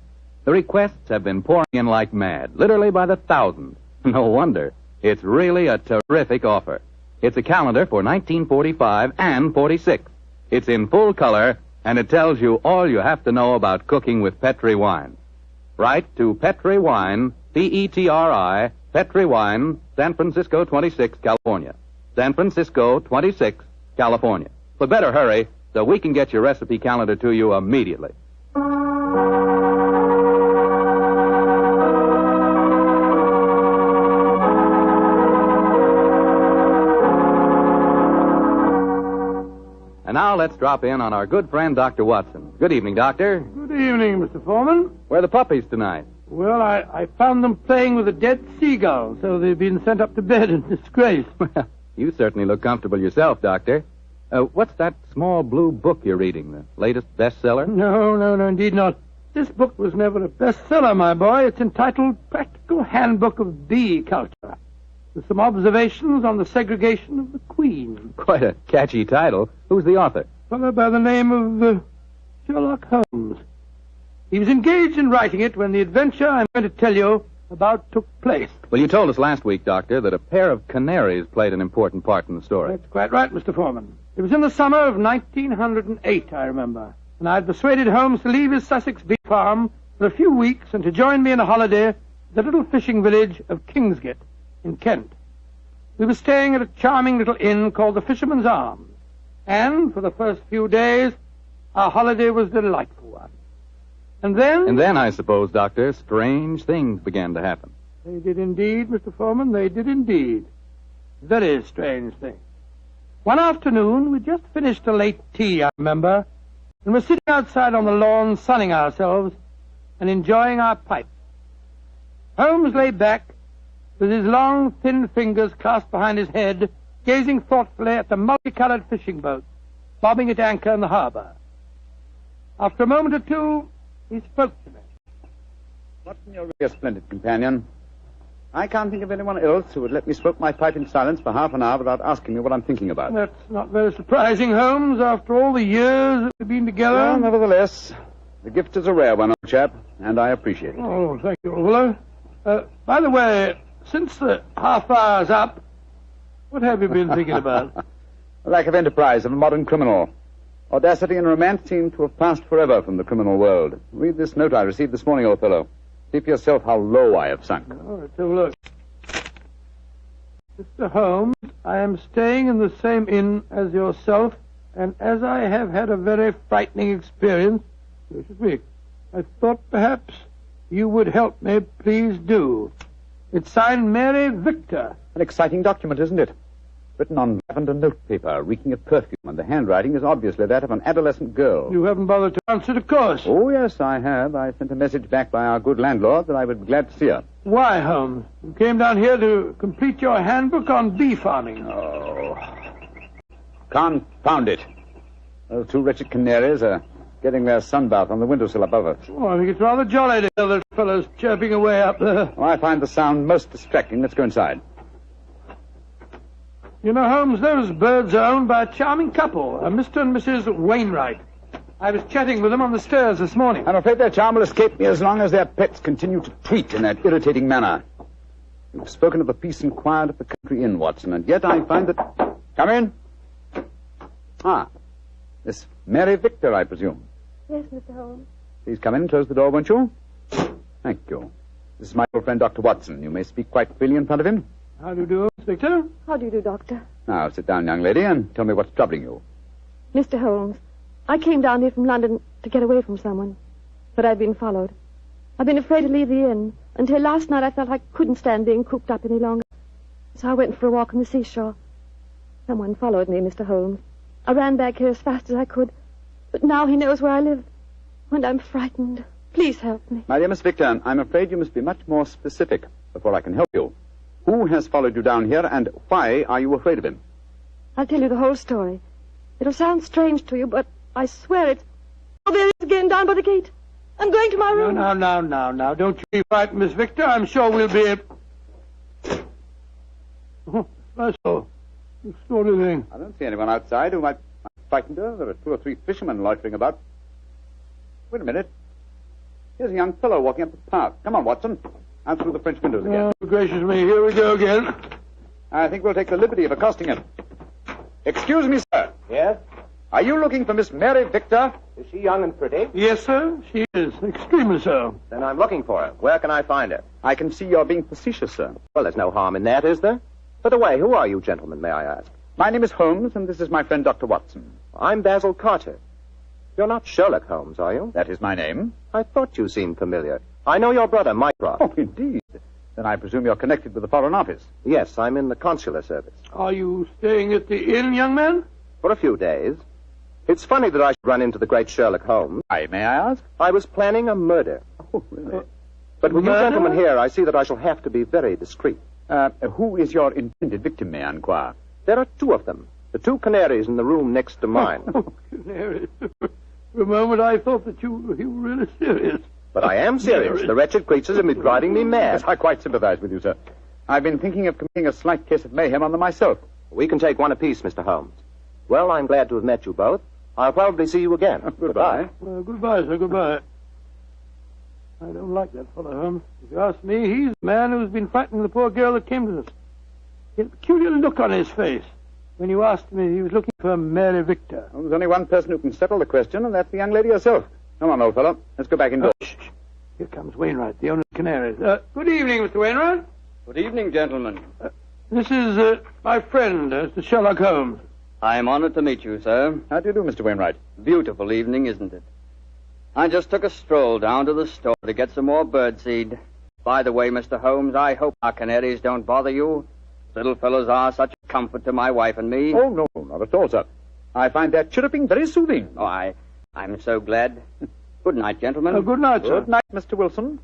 The requests have been pouring in like mad, literally by the thousands. No wonder. It's really a terrific offer. It's a calendar for 1945 and 46. It's in full color, and it tells you all you have to know about cooking with Petri wine. Write to Petri Wine, Petri, Petri Wine, San Francisco 26, California. San Francisco 26, California. But better hurry so we can get your recipe calendar to you immediately. And now let's drop in on our good friend, Dr. Watson. Good evening, Doctor. Good evening, Mr. Foreman. Where are the puppies tonight? Well, I found them playing with a dead seagull, so they've been sent up to bed in disgrace. Well, you certainly look comfortable yourself, Doctor. What's that small blue book you're reading, the latest bestseller? No, indeed not. This book was never a bestseller, my boy. It's entitled Practical Handbook of Bee Culture, with some observations on the segregation of the queen. Quite a catchy title. Who's the author? A fellow by the name of Sherlock Holmes. He was engaged in writing it when the adventure I'm going to tell you about took place. Well, you told us last week, Doctor, that a pair of canaries played an important part in the story. That's quite right, Mr. Foreman. It was in the summer of 1908, I remember, and I'd persuaded Holmes to leave his Sussex bee farm for a few weeks and to join me in a holiday at the little fishing village of Kingsgate in Kent. We were staying at a charming little inn called the Fisherman's Arms, and for the first few days, our holiday was a delightful one. And then, I suppose, Doctor, strange things began to happen. They did indeed, Mr. Foreman, they did indeed. Very strange things. One afternoon, we just finished a late tea, I remember, and were sitting outside on the lawn sunning ourselves and enjoying our pipes. Holmes lay back with his long, thin fingers clasped behind his head, gazing thoughtfully at the multicolored fishing boats bobbing at anchor in the harbor. After a moment or two, he spoke to me. Watson, you're really a splendid companion. I can't think of anyone else who would let me smoke my pipe in silence for half an hour without asking me what I'm thinking about. That's not very surprising, Holmes, after all the years that we've been together. Well, nevertheless, the gift is a rare one, old chap, and I appreciate it. Oh, thank you, old fellow. By the way, since the half hour's up, what have you been thinking about? The lack of enterprise of a modern criminal. Audacity and romance seem to have passed forever from the criminal world. Read this note I received this morning, old fellow. See for yourself how low I have sunk. All right, have a look. Mr. Holmes, I am staying in the same inn as yourself, and as I have had a very frightening experience this week, I thought perhaps you would help me. Please do. It's signed Mary Victor. An exciting document, isn't it? Written on lavender notepaper, reeking of perfume, and the handwriting is obviously that of an adolescent girl. You haven't bothered to answer it, of course. Oh, yes, I have. I sent a message back by our good landlord that I would be glad to see her. Why, Holmes? You came down here to complete your handbook on bee farming. Oh. Confound it. Those two wretched canaries are getting their sunbath on the windowsill above us. Oh, I think it's rather jolly to hear those fellows chirping away up there. Oh, I find the sound most distracting. Let's go inside. You know, Holmes, those birds are owned by a charming couple, a Mr. and Mrs. Wainwright. I was chatting with them on the stairs this morning. I'm afraid their charm will escape me as long as their pets continue to tweet in that irritating manner. You've spoken of the peace and quiet of the country inn, Watson, and yet I find that... Come in. Ah, Miss Mary Victor, I presume. Yes, Mr. Holmes. Please come in and close the door, won't you? Thank you. This is my old friend, Dr. Watson. You may speak quite freely in front of him. How do you do, Inspector? How do you do, Doctor? Now, sit down, young lady, and tell me what's troubling you. Mr. Holmes, I came down here from London to get away from someone. but I've been followed. I've been afraid to leave the inn. Until last night I felt I couldn't stand being cooped up any longer. So I went for a walk on the seashore. Someone followed me, Mr. Holmes. I ran back here as fast as I could. But now he knows where I live. And I'm frightened. Please help me. My dear Miss Victor, I'm afraid you must be much more specific before I can help you. Who has followed you down here, and why are you afraid of him? I'll tell you the whole story. It'll sound strange to you, but I swear it. Oh, there he is again, down by the gate. I'm going to my room. Now. Don't you be frightened, Miss Victor. I'm sure we'll be able... Oh, that's all. Extraordinary thing. I don't see anyone outside who might frighten her. There are 2 or 3 fishermen loitering about. Wait a minute. Here's a young fellow walking up the path. Come on, Watson. Out through the French windows again. Oh, gracious me. Here we go again. I think we'll take the liberty of accosting him. Excuse me, sir. Yes? Are you looking for Miss Mary Victor? Is she young and pretty? Yes, sir. She is. Extremely so. Then I'm looking for her. Where can I find her? I can see you're being facetious, sir. Well, there's no harm in that, is there? By the way, who are you gentlemen, may I ask? My name is Holmes, and this is my friend Dr. Watson. I'm Basil Carter. You're not Sherlock Holmes, are you? That is my name. I thought you seemed familiar. I know your brother, Mycroft. Oh, indeed. Then I presume you're connected with the Foreign Office. Yes, I'm in the consular service. Are you staying at the inn, young man? For a few days. It's funny that I should run into the great Sherlock Holmes. Why, may I ask? I was planning a murder. Oh, really? But with you gentlemen here, I see that I shall have to be very discreet. Who is your intended victim, may I inquire? There are 2 of them. The 2 canaries in the room next to mine. Oh, canaries. For a moment I thought that you were really serious. But I am serious. The wretched creatures have been driving me mad. Yes, I quite sympathize with you, sir. I've been thinking of committing a slight case of mayhem on them myself. We can take one apiece, Mr. Holmes. Well, I'm glad to have met you both. I'll probably see you again. Goodbye. Goodbye, sir, goodbye. I don't like that fellow, Holmes. If you ask me, he's the man who's been frightening the poor girl that came to us. He had a peculiar look on his face when you asked him if he was looking for Mary Victor. Well, there's only one person who can settle the question, and that's the young lady herself. Come on, old fellow. Let's go back indoors. Shh. Here comes Wainwright, the owner of the Canaries. Good evening, Mr. Wainwright. Good evening, gentlemen. This is my friend, Mr. Sherlock Holmes. I am honored to meet you, sir. How do you do, Mr. Wainwright? Beautiful evening, isn't it? I just took a stroll down to the store to get some more birdseed. By the way, Mr. Holmes, I hope our canaries don't bother you. Little fellows are such a comfort to my wife and me. Oh, no, not at all, sir. I find their chirruping very soothing. Oh, I'm so glad. Good night, gentlemen. Good night, sir. Good night, Mr. Wilson.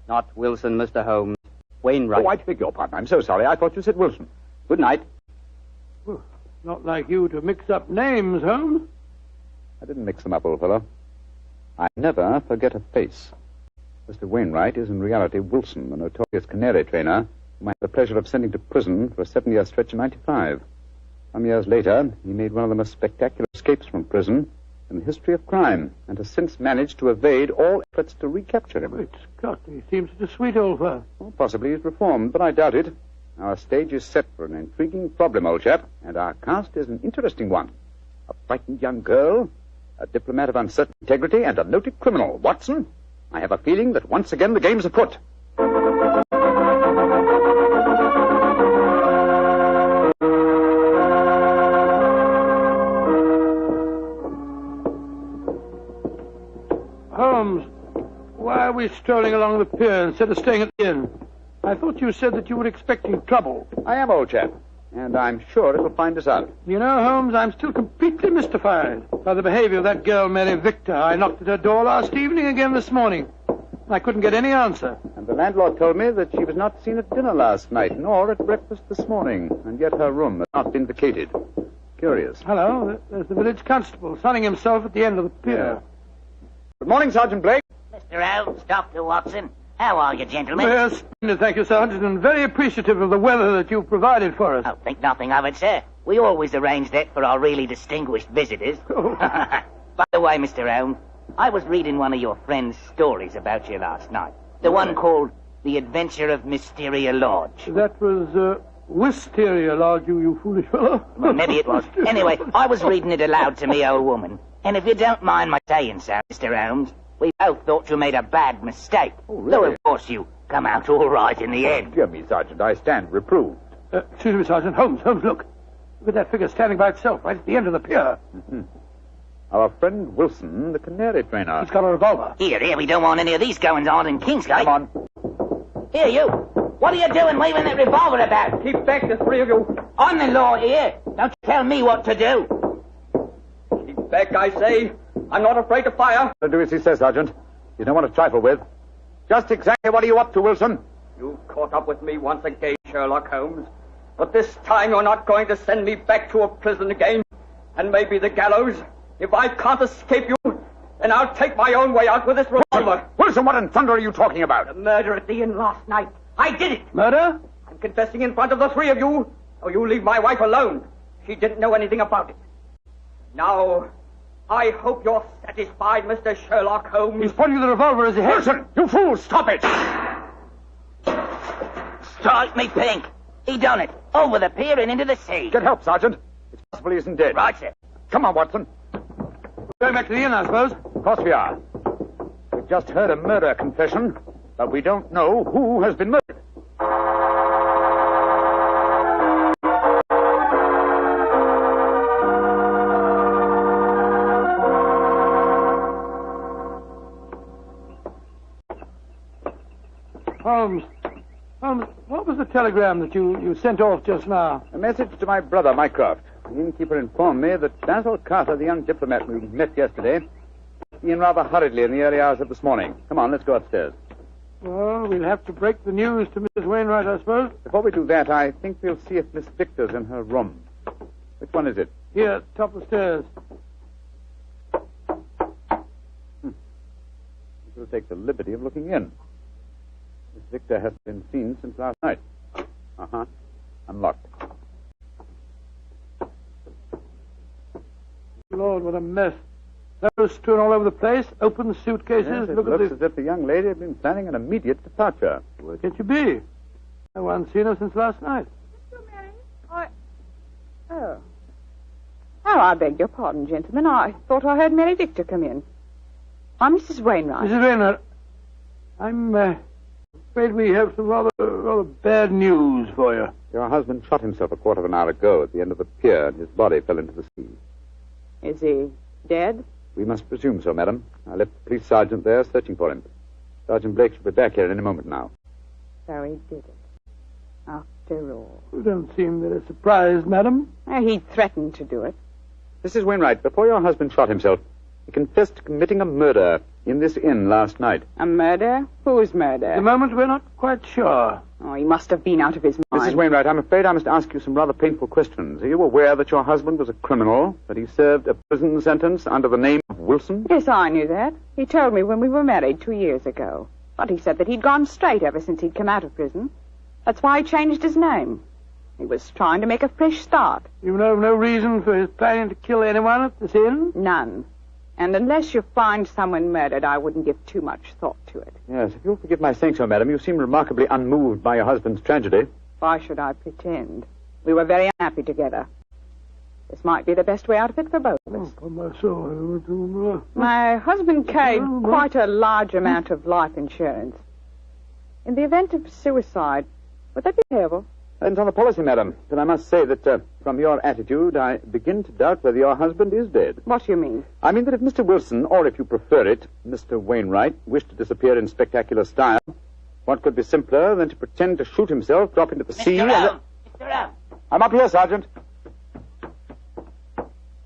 Not Wilson, Mr. Holmes. Wainwright. Oh, I beg your pardon. I'm so sorry. I thought you said Wilson. Good night. Well, not like you to mix up names, Holmes. I didn't mix them up, old fellow. I never forget a face. Mr. Wainwright is in reality Wilson, the notorious canary trainer, whom I had the pleasure of sending to prison for a 7-year stretch in '95. Some years later, he made one of the most spectacular escapes from prison in the history of crime, and has since managed to evade all efforts to recapture him. Great Scott, he seems such a sweet old fellow. Well, possibly he's reformed, but I doubt it. Our stage is set for an intriguing problem, old chap, and our cast is an interesting one. A frightened young girl, a diplomat of uncertain integrity, and a noted criminal. Watson, I have a feeling that once again the game's afoot. Holmes, why are we strolling along the pier instead of staying at the inn? I thought you said that you were expecting trouble. I am, old chap, and I'm sure it'll find us out. You know, Holmes, I'm still completely mystified by the behavior of that girl, Mary Victor. I knocked at her door last evening, again this morning. I couldn't get any answer. And the landlord told me that she was not seen at dinner last night, nor at breakfast this morning, and yet her room has not been vacated. Curious. Hello, there's the village constable, sunning himself at the end of the pier. Yeah. Good morning, Sergeant Blake. Mr. Holmes, Dr. Watson. How are you, gentlemen? Yes, thank you, Sergeant, and very appreciative of the weather that you've provided for us. Oh, think nothing of it, sir. We always arrange that for our really distinguished visitors. By the way, Mr. Holmes, I was reading one of your friend's stories about you last night. The one called The Adventure of Mysteria Lodge. That was, Wisteria Lodge, you foolish fellow. Well, maybe it was. Anyway, I was reading it aloud to me old woman. And if you don't mind my saying so, Mr. Holmes, we both thought you made a bad mistake. Oh, really? Though, of course, you come out all right in the end. Dear me, Sergeant, I stand reproved. Excuse me, Sergeant. Holmes, look. Look at that figure standing by itself right at the end of the pier. Mm-hmm. Our friend Wilson, the canary trainer. He's got a revolver. Here, we don't want any of these goings on in Kingsgate. Come on. Here, you. What are you doing waving that revolver about? Keep back, the three of you. I'm the law here. Don't you tell me what to do. Keep back, I say. I'm not afraid to fire. Do as he says, Sergeant. He's no one to trifle with. Just exactly what are you up to, Wilson? You caught up with me once again, Sherlock Holmes. But this time you're not going to send me back to a prison again. And maybe the gallows. If I can't escape you, then I'll take my own way out with this revolver. Wilson, what in thunder are you talking about? The murder at the inn last night. I did it. Murder? I'm confessing in front of the three of you. So you leave my wife alone. She didn't know anything about it. Now, I hope you're satisfied, Mr. Sherlock Holmes. He's pointing the revolver as he heads. Wilson, you fool, stop it! Strike me pink. He done it. Over the pier and into the sea. Get help, Sergeant. It's possible he isn't dead. Right, sir. Come on, Watson. Going back to the inn, I suppose. Of course we are. We've just heard a murder confession, but we don't know who has been murdered. Holmes, what was the telegram that you sent off just now? A message to my brother, Mycroft. The innkeeper informed me that Basil Carter, the young diplomat we met yesterday, was in rather hurriedly in the early hours of this morning. Come on, let's go upstairs. Well, we'll have to break the news to Mrs. Wainwright, I suppose. Before we do that, I think we'll see if Miss Victor's in her room. Which one is it? Here, top of the stairs. We'll take the liberty of looking in. Miss Victor hasn't been seen since last night. Uh-huh. Unlocked. Lord, what a mess. Clothes strewn all over the place, open suitcases. Yes, it Look looks at as if the young lady had been planning an immediate departure. Where can she be? No one's seen her since last night. Oh, I beg your pardon, gentlemen. I thought I heard Mary Victor come in. I'm Mrs. Wainwright. Mrs. Wainwright, I'm afraid we have some rather bad news for you. Your husband shot himself a quarter of an hour ago at the end of the pier, and his body fell into the sea. Is he dead? We must presume so, madam. I left the police sergeant there searching for him. Sergeant Blake should be back here any moment now. So he did it. After all. You don't seem very surprised, madam. He threatened to do it. Mrs. Wainwright, before your husband shot himself, he confessed to committing a murder in this inn last night. A murder? Whose murder? At the moment, we're not quite sure. Oh, he must have been out of his mind. Mrs. Wainwright, I'm afraid I must ask you some rather painful questions. Are you aware that your husband was a criminal, that he served a prison sentence under the name of Wilson? Yes, I knew that. He told me when we were married 2 years ago. But he said that he'd gone straight ever since he'd come out of prison. That's why he changed his name. He was trying to make a fresh start. You know no reason for his planning to kill anyone at this inn? None. And unless you find someone murdered, I wouldn't give too much thought to it. Yes, if you'll forgive my saying so, madam, you seem remarkably unmoved by your husband's tragedy. Why should I pretend? We were very unhappy together. This might be the best way out of it for both of us. Oh, my soul. My husband carried quite a large amount of life insurance. In the event of suicide, would that be payable? And on the policy, madam, but I must say that from your attitude, I begin to doubt whether your husband is dead. What do you mean? I mean that if Mr. Wilson, or if you prefer it, Mr. Wainwright, wished to disappear in spectacular style, what could be simpler than to pretend to shoot himself, drop into the sea... Mr. Holmes! I'm up here, Sergeant.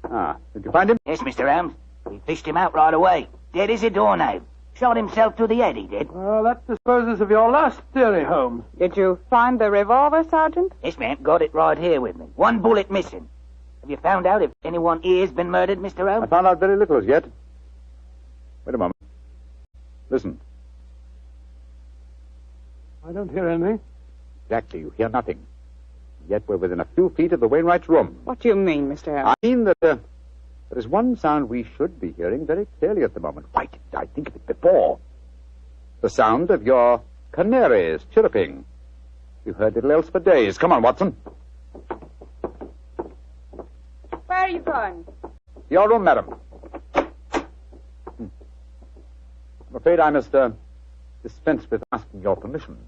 Ah, did you find him? Yes, Mr. Holmes. We fished him out right away. Dead as a doornail. Shot himself through the head, he did. Well, that disposes of your last theory, Holmes. Did you find the revolver, Sergeant? Yes, ma'am. Got it right here with me. One bullet missing. Have you found out if anyone here's been murdered, Mr. Holmes? I found out very little as yet. Wait a moment. Listen. I don't hear anything. Exactly, you hear nothing. Yet we're within a few feet of the Wainwright's room. What do you mean, Mr. Holmes? I mean that there is one sound we should be hearing very clearly at the moment. Why didn't I think of it before? The sound of your canaries chirruping. You've heard little else for days. Come on, Watson. Where are you going? Your room, madam. I'm afraid I must dispense with asking your permission.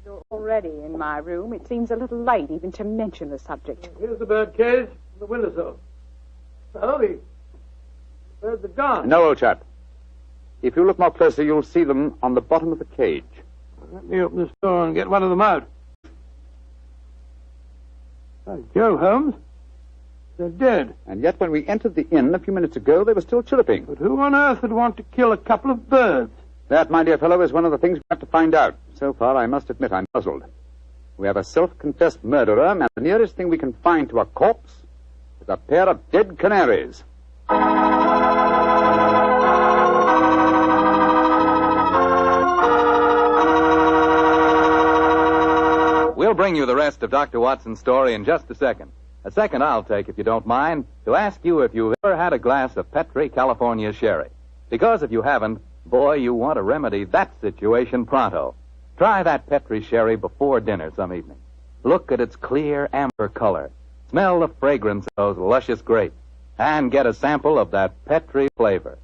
You're already in my room. It seems a little late even to mention the subject. Here's the bird cage, the windowsill. Oh, the Where's the gun? No, old chap. If you look more closely, you'll see them on the bottom of the cage. Let me open this door and get one of them out. By Jove, Holmes. They're dead. And yet when we entered the inn a few minutes ago, they were still chirruping. But who on earth would want to kill a couple of birds? That, my dear fellow, is one of the things we have to find out. So far, I must admit I'm puzzled. We have a self-confessed murderer, and the nearest thing we can find to a corpse is a pair of dead canaries. We'll bring you the rest of Dr. Watson's story in just a second. A second I'll take, if you don't mind, to ask you if you've ever had a glass of Petri California sherry. Because if you haven't, boy, you want to remedy that situation pronto. Try that Petri sherry before dinner some evening. Look at its clear amber color. Smell the fragrance of those luscious grapes. And get a sample of that Petri flavor.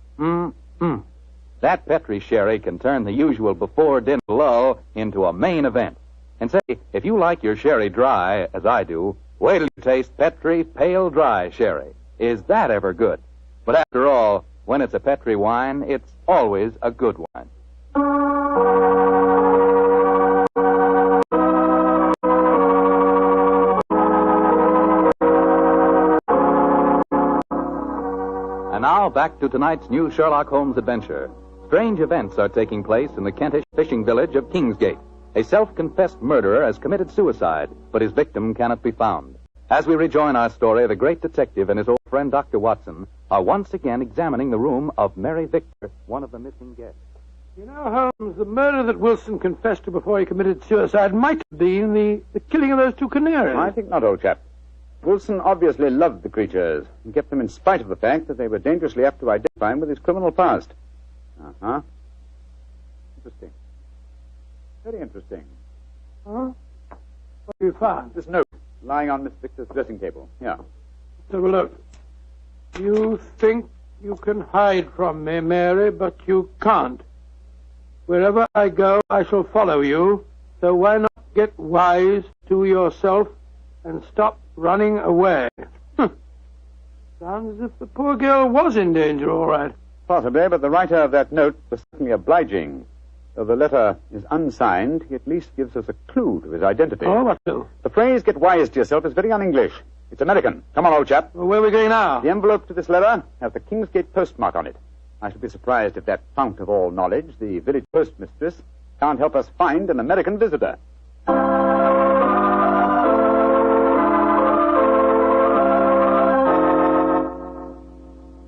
That Petri sherry can turn the usual before-dinner lull into a main event. And say, if you like your sherry dry, as I do, wait till you taste Petri Pale Dry Sherry. Is that ever good? But after all, when it's a Petri wine, it's always a good wine. And now, back to tonight's new Sherlock Holmes adventure. Strange events are taking place in the Kentish fishing village of Kingsgate. A self-confessed murderer has committed suicide, but his victim cannot be found. As we rejoin our story, the great detective and his old friend Dr. Watson are once again examining the room of Mary Victor, one of the missing guests. You know, Holmes, the murder that Wilson confessed to before he committed suicide might have been the killing of those two canaries. I think not, old chap. Wilson obviously loved the creatures and kept them in spite of the fact that they were dangerously apt to identify him with his criminal past. Uh-huh. Interesting. Very interesting. Huh? What have you found? This note lying on Miss Victor's dressing table. Yeah. Let's have a look. You think you can hide from me, Mary, but you can't. Wherever I go, I shall follow you. So why not get wise to yourself and stop running away? Sounds as if the poor girl was in danger, all right. Possibly, but the writer of that note was certainly obliging. Though the letter is unsigned, he at least gives us a clue to his identity. Oh, what clue? The phrase, get wise to yourself, is very un-English. It's American. Come on, old chap. Well, where are we going now? The envelope to this letter has the Kingsgate postmark on it. I should be surprised if that fount of all knowledge, the village postmistress, can't help us find an American visitor.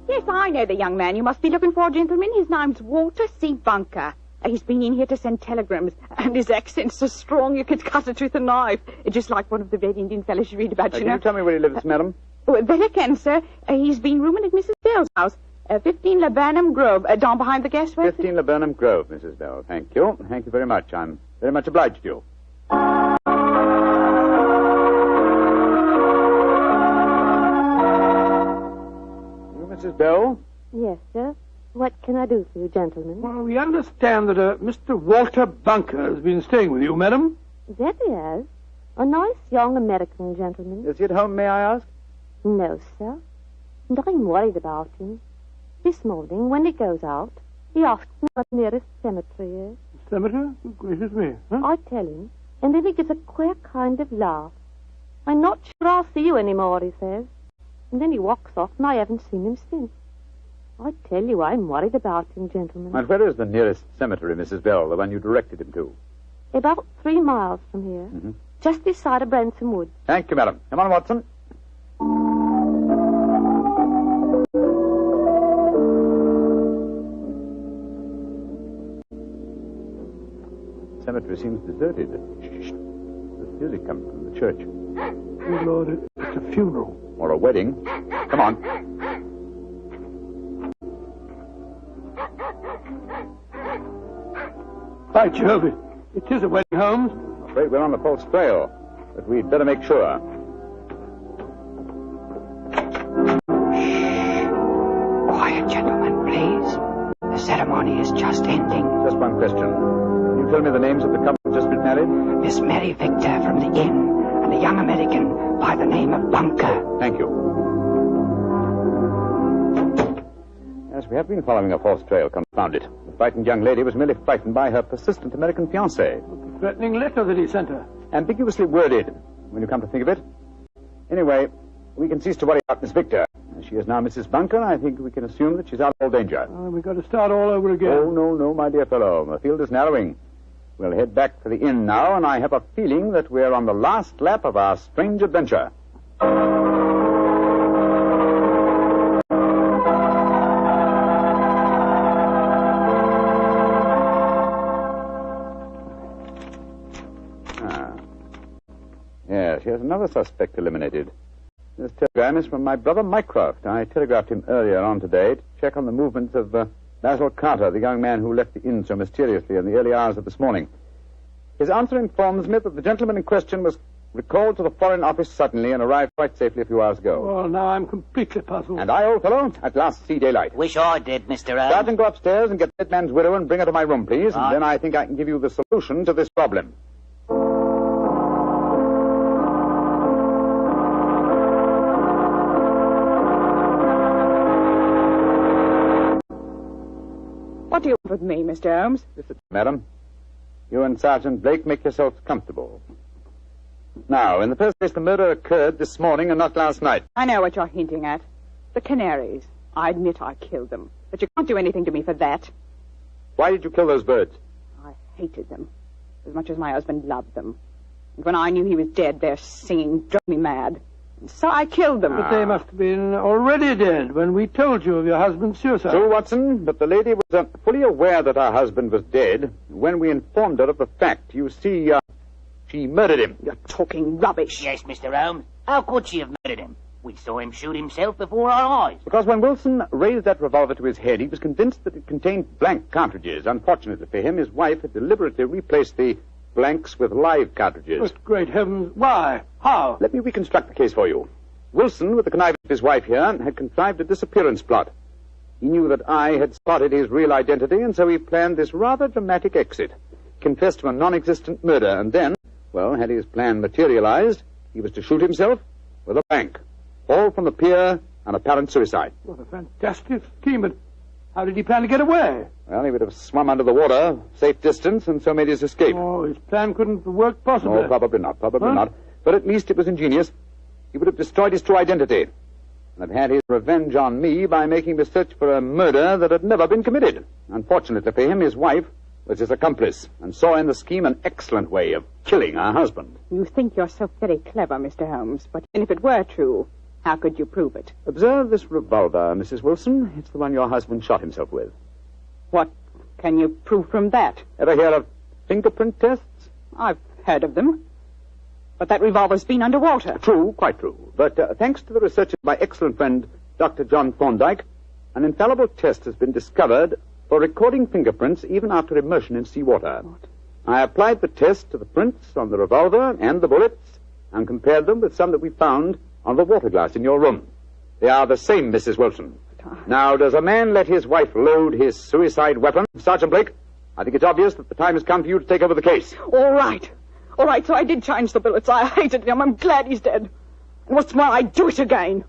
Yes, I know the young man you must be looking for, gentlemen. His name's Walter C. Bunker. He's been in here to send telegrams, and his accent's so strong you could cut it with a knife. Just like one of the Red Indian fellows you read about, you know. Can you tell me where he lives, madam? Well, that I can, sir. He's been rooming at Mrs. Bell's house, 15 Laburnum Grove, down behind the gas works. 15 Laburnum Grove, Mrs. Bell. Thank you. Thank you very much. I'm very much obliged to you. You, Mrs. Bell? Yes, sir. What can I do for you, gentlemen? Well, we understand that Mr. Walter Bunker has been staying with you, madam. That he has. A nice young American gentleman. Is he at home, may I ask? No, sir. And I'm worried about him. This morning, when he goes out, he asks me what the nearest cemetery is. Cemetery? Oh, gracious me. Huh? I tell him, and then he gives a queer kind of laugh. I'm not sure I'll see you anymore, he says. And then he walks off, and I haven't seen him since. I tell you, I'm worried about him, gentlemen. And where is the nearest cemetery, Mrs. Bell, the one you directed him to? About 3 miles from here. Mm-hmm. Just this side of Branson Wood. Thank you, madam. Come on, Watson. The cemetery seems deserted. Shh. There's music coming from the church. Good Lord, it's a funeral. Or a wedding. Come on. By Jove, it is a wedding, Holmes. I'm afraid we're on the false trail, but we'd better make sure. Quiet, gentlemen, please. The ceremony is just ending. Just one question. Can you tell me the names of the couple who've just been married? Miss Mary Victor from the inn, and a young American by the name of Bunker. Thank you. Yes, we have been following a false trail, confound it. The frightened young lady was merely frightened by her persistent American fiancé. The threatening letter that he sent her. Ambiguously worded, when you come to think of it. Anyway, we can cease to worry about Miss Victor. As she is now Mrs. Bunker, I think we can assume that she's out of all danger. We've got to start all over again. Oh, no, my dear fellow. The field is narrowing. We'll head back to the inn now, and I have a feeling that we're on the last lap of our strange adventure. Yes, here's another suspect eliminated. This telegram is from my brother Mycroft. I telegraphed him earlier on today to check on the movements of Basil Carter, the young man who left the inn so mysteriously in the early hours of this morning. His answer informs me that the gentleman in question was recalled to the Foreign Office suddenly and arrived quite safely a few hours ago. Well, now I'm completely puzzled. And I, old fellow, at last see daylight. Wish I did, Mr. Holmes. Sergeant, go upstairs and get that man's widow and bring her to my room, please. And then I think I can give you the solution to this problem. What do you want with me, Mr. Holmes? Listen, madam. You and Sergeant Blake make yourselves comfortable. Now, in the first place, the murder occurred this morning and not last night. I know what you're hinting at. The canaries. I admit I killed them. But you can't do anything to me for that. Why did you kill those birds? I hated them. As much as my husband loved them. And when I knew he was dead, their singing drove me mad. And so I killed them. But they must have been already dead when we told you of your husband's suicide. True, Watson, but the lady was fully aware that her husband was dead when we informed her of the fact. You see, she murdered him. You're talking rubbish. Yes, Mr. Holmes. How could she have murdered him? We saw him shoot himself before our eyes. Because when Wilson raised that revolver to his head, he was convinced that it contained blank cartridges. Unfortunately for him, his wife had deliberately replaced the blanks with live cartridges. But great heavens, why? How? Let me reconstruct the case for you. Wilson, with the connivance of his wife here, had contrived a disappearance plot. He knew that I had spotted his real identity, and so he planned this rather dramatic exit. Confessed to a non-existent murder, and then, well, had his plan materialized, he was to shoot himself with a blank. All from the pier, an apparent suicide. What a fantastic scheme, but how did he plan to get away? Well, he would have swum under the water, safe distance, and so made his escape. Oh, his plan couldn't work possibly. No, probably not. But at least it was ingenious. He would have destroyed his true identity and have had his revenge on me by making me search for a murder that had never been committed. Unfortunately for him, his wife was his accomplice and saw in the scheme an excellent way of killing her husband. You think you're so very clever, Mr. Holmes, but even if it were true, how could you prove it? Observe this revolver, Mrs. Wilson. It's the one your husband shot himself with. What can you prove from that? Ever hear of fingerprint tests? I've heard of them. But that revolver's been underwater. True, quite true. But thanks to the research of my excellent friend, Dr. John Thorndyke, an infallible test has been discovered for recording fingerprints even after immersion in seawater. What? I applied the test to the prints on the revolver and the bullets and compared them with some that we found on the water glass in your room. They are the same, Mrs. Wilson. Now, does a man let his wife load his suicide weapon? Sergeant Blake, I think it's obvious that the time has come for you to take over the case. All right, so I did change the bullets. I hated him. I'm glad he's dead. And what's more, I'd do it again.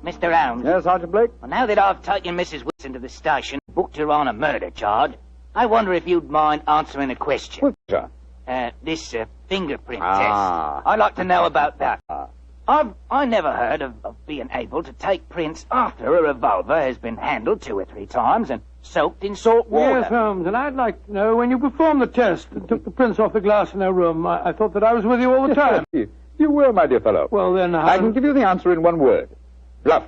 Mr. Holmes. Yes, Sergeant Blake? Well, now that I've taken Mrs. Wilson to the station, booked her on a murder charge, I wonder if you'd mind answering a question. With pleasure. This fingerprint test. I'd like to know about that. I never heard of being able to take prints after a revolver has been handled 2 or 3 times and soaked in salt water. Yes, Holmes, and I'd like to know when you performed the test and took the prints off the glass in her room. I thought that I was with you all the time. You were, my dear fellow. Well, then, I can give you the answer in one word. Bluff.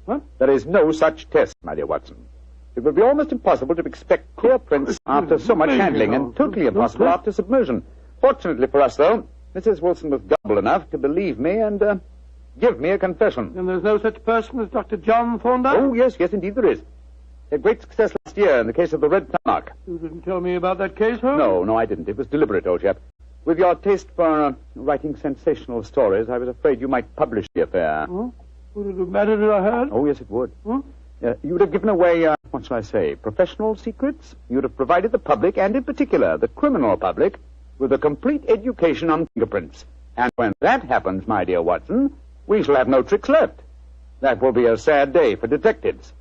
What? There is no such test, my dear Watson. It would be almost impossible to expect clear prints after so much handling, and totally impossible after submersion. Fortunately for us, though, Mrs. Wilson was gullible enough to believe me and give me a confession. And there's no such person as Dr. John Thorndyke? Oh, yes, indeed there is. He had great success last year in the case of the Red Monarch. You didn't tell me about that case, Holmes? No, I didn't. It was deliberate, old chap. With your taste for writing sensational stories, I was afraid you might publish the affair. Huh? Would it have mattered if I heard? Oh, yes, it would. You would have given away what shall I say, professional secrets, you'd have provided the public, and in particular the criminal public, with a complete education on fingerprints. And when that happens, my dear Watson, we shall have no tricks left. That will be a sad day for detectives.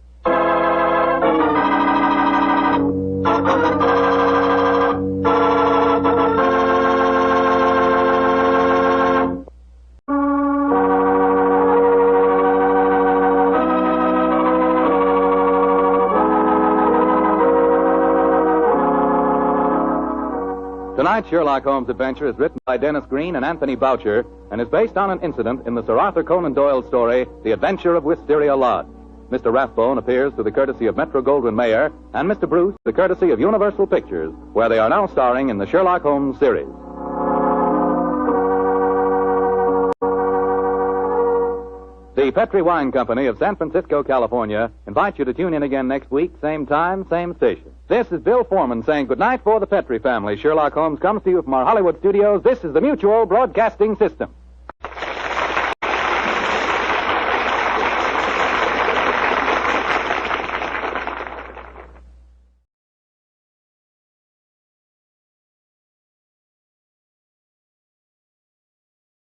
Tonight's Sherlock Holmes adventure is written by Dennis Green and Anthony Boucher and is based on an incident in the Sir Arthur Conan Doyle story, The Adventure of Wisteria Lodge. Mr. Rathbone appears through the courtesy of Metro-Goldwyn-Mayer and Mr. Bruce the courtesy of Universal Pictures, where they are now starring in the Sherlock Holmes series. The Petri Wine Company of San Francisco, California, invites you to tune in again next week, same time, same station. This is Bill Foreman saying goodnight for the Petri family. Sherlock Holmes comes to you from our Hollywood studios. This is the Mutual Broadcasting System.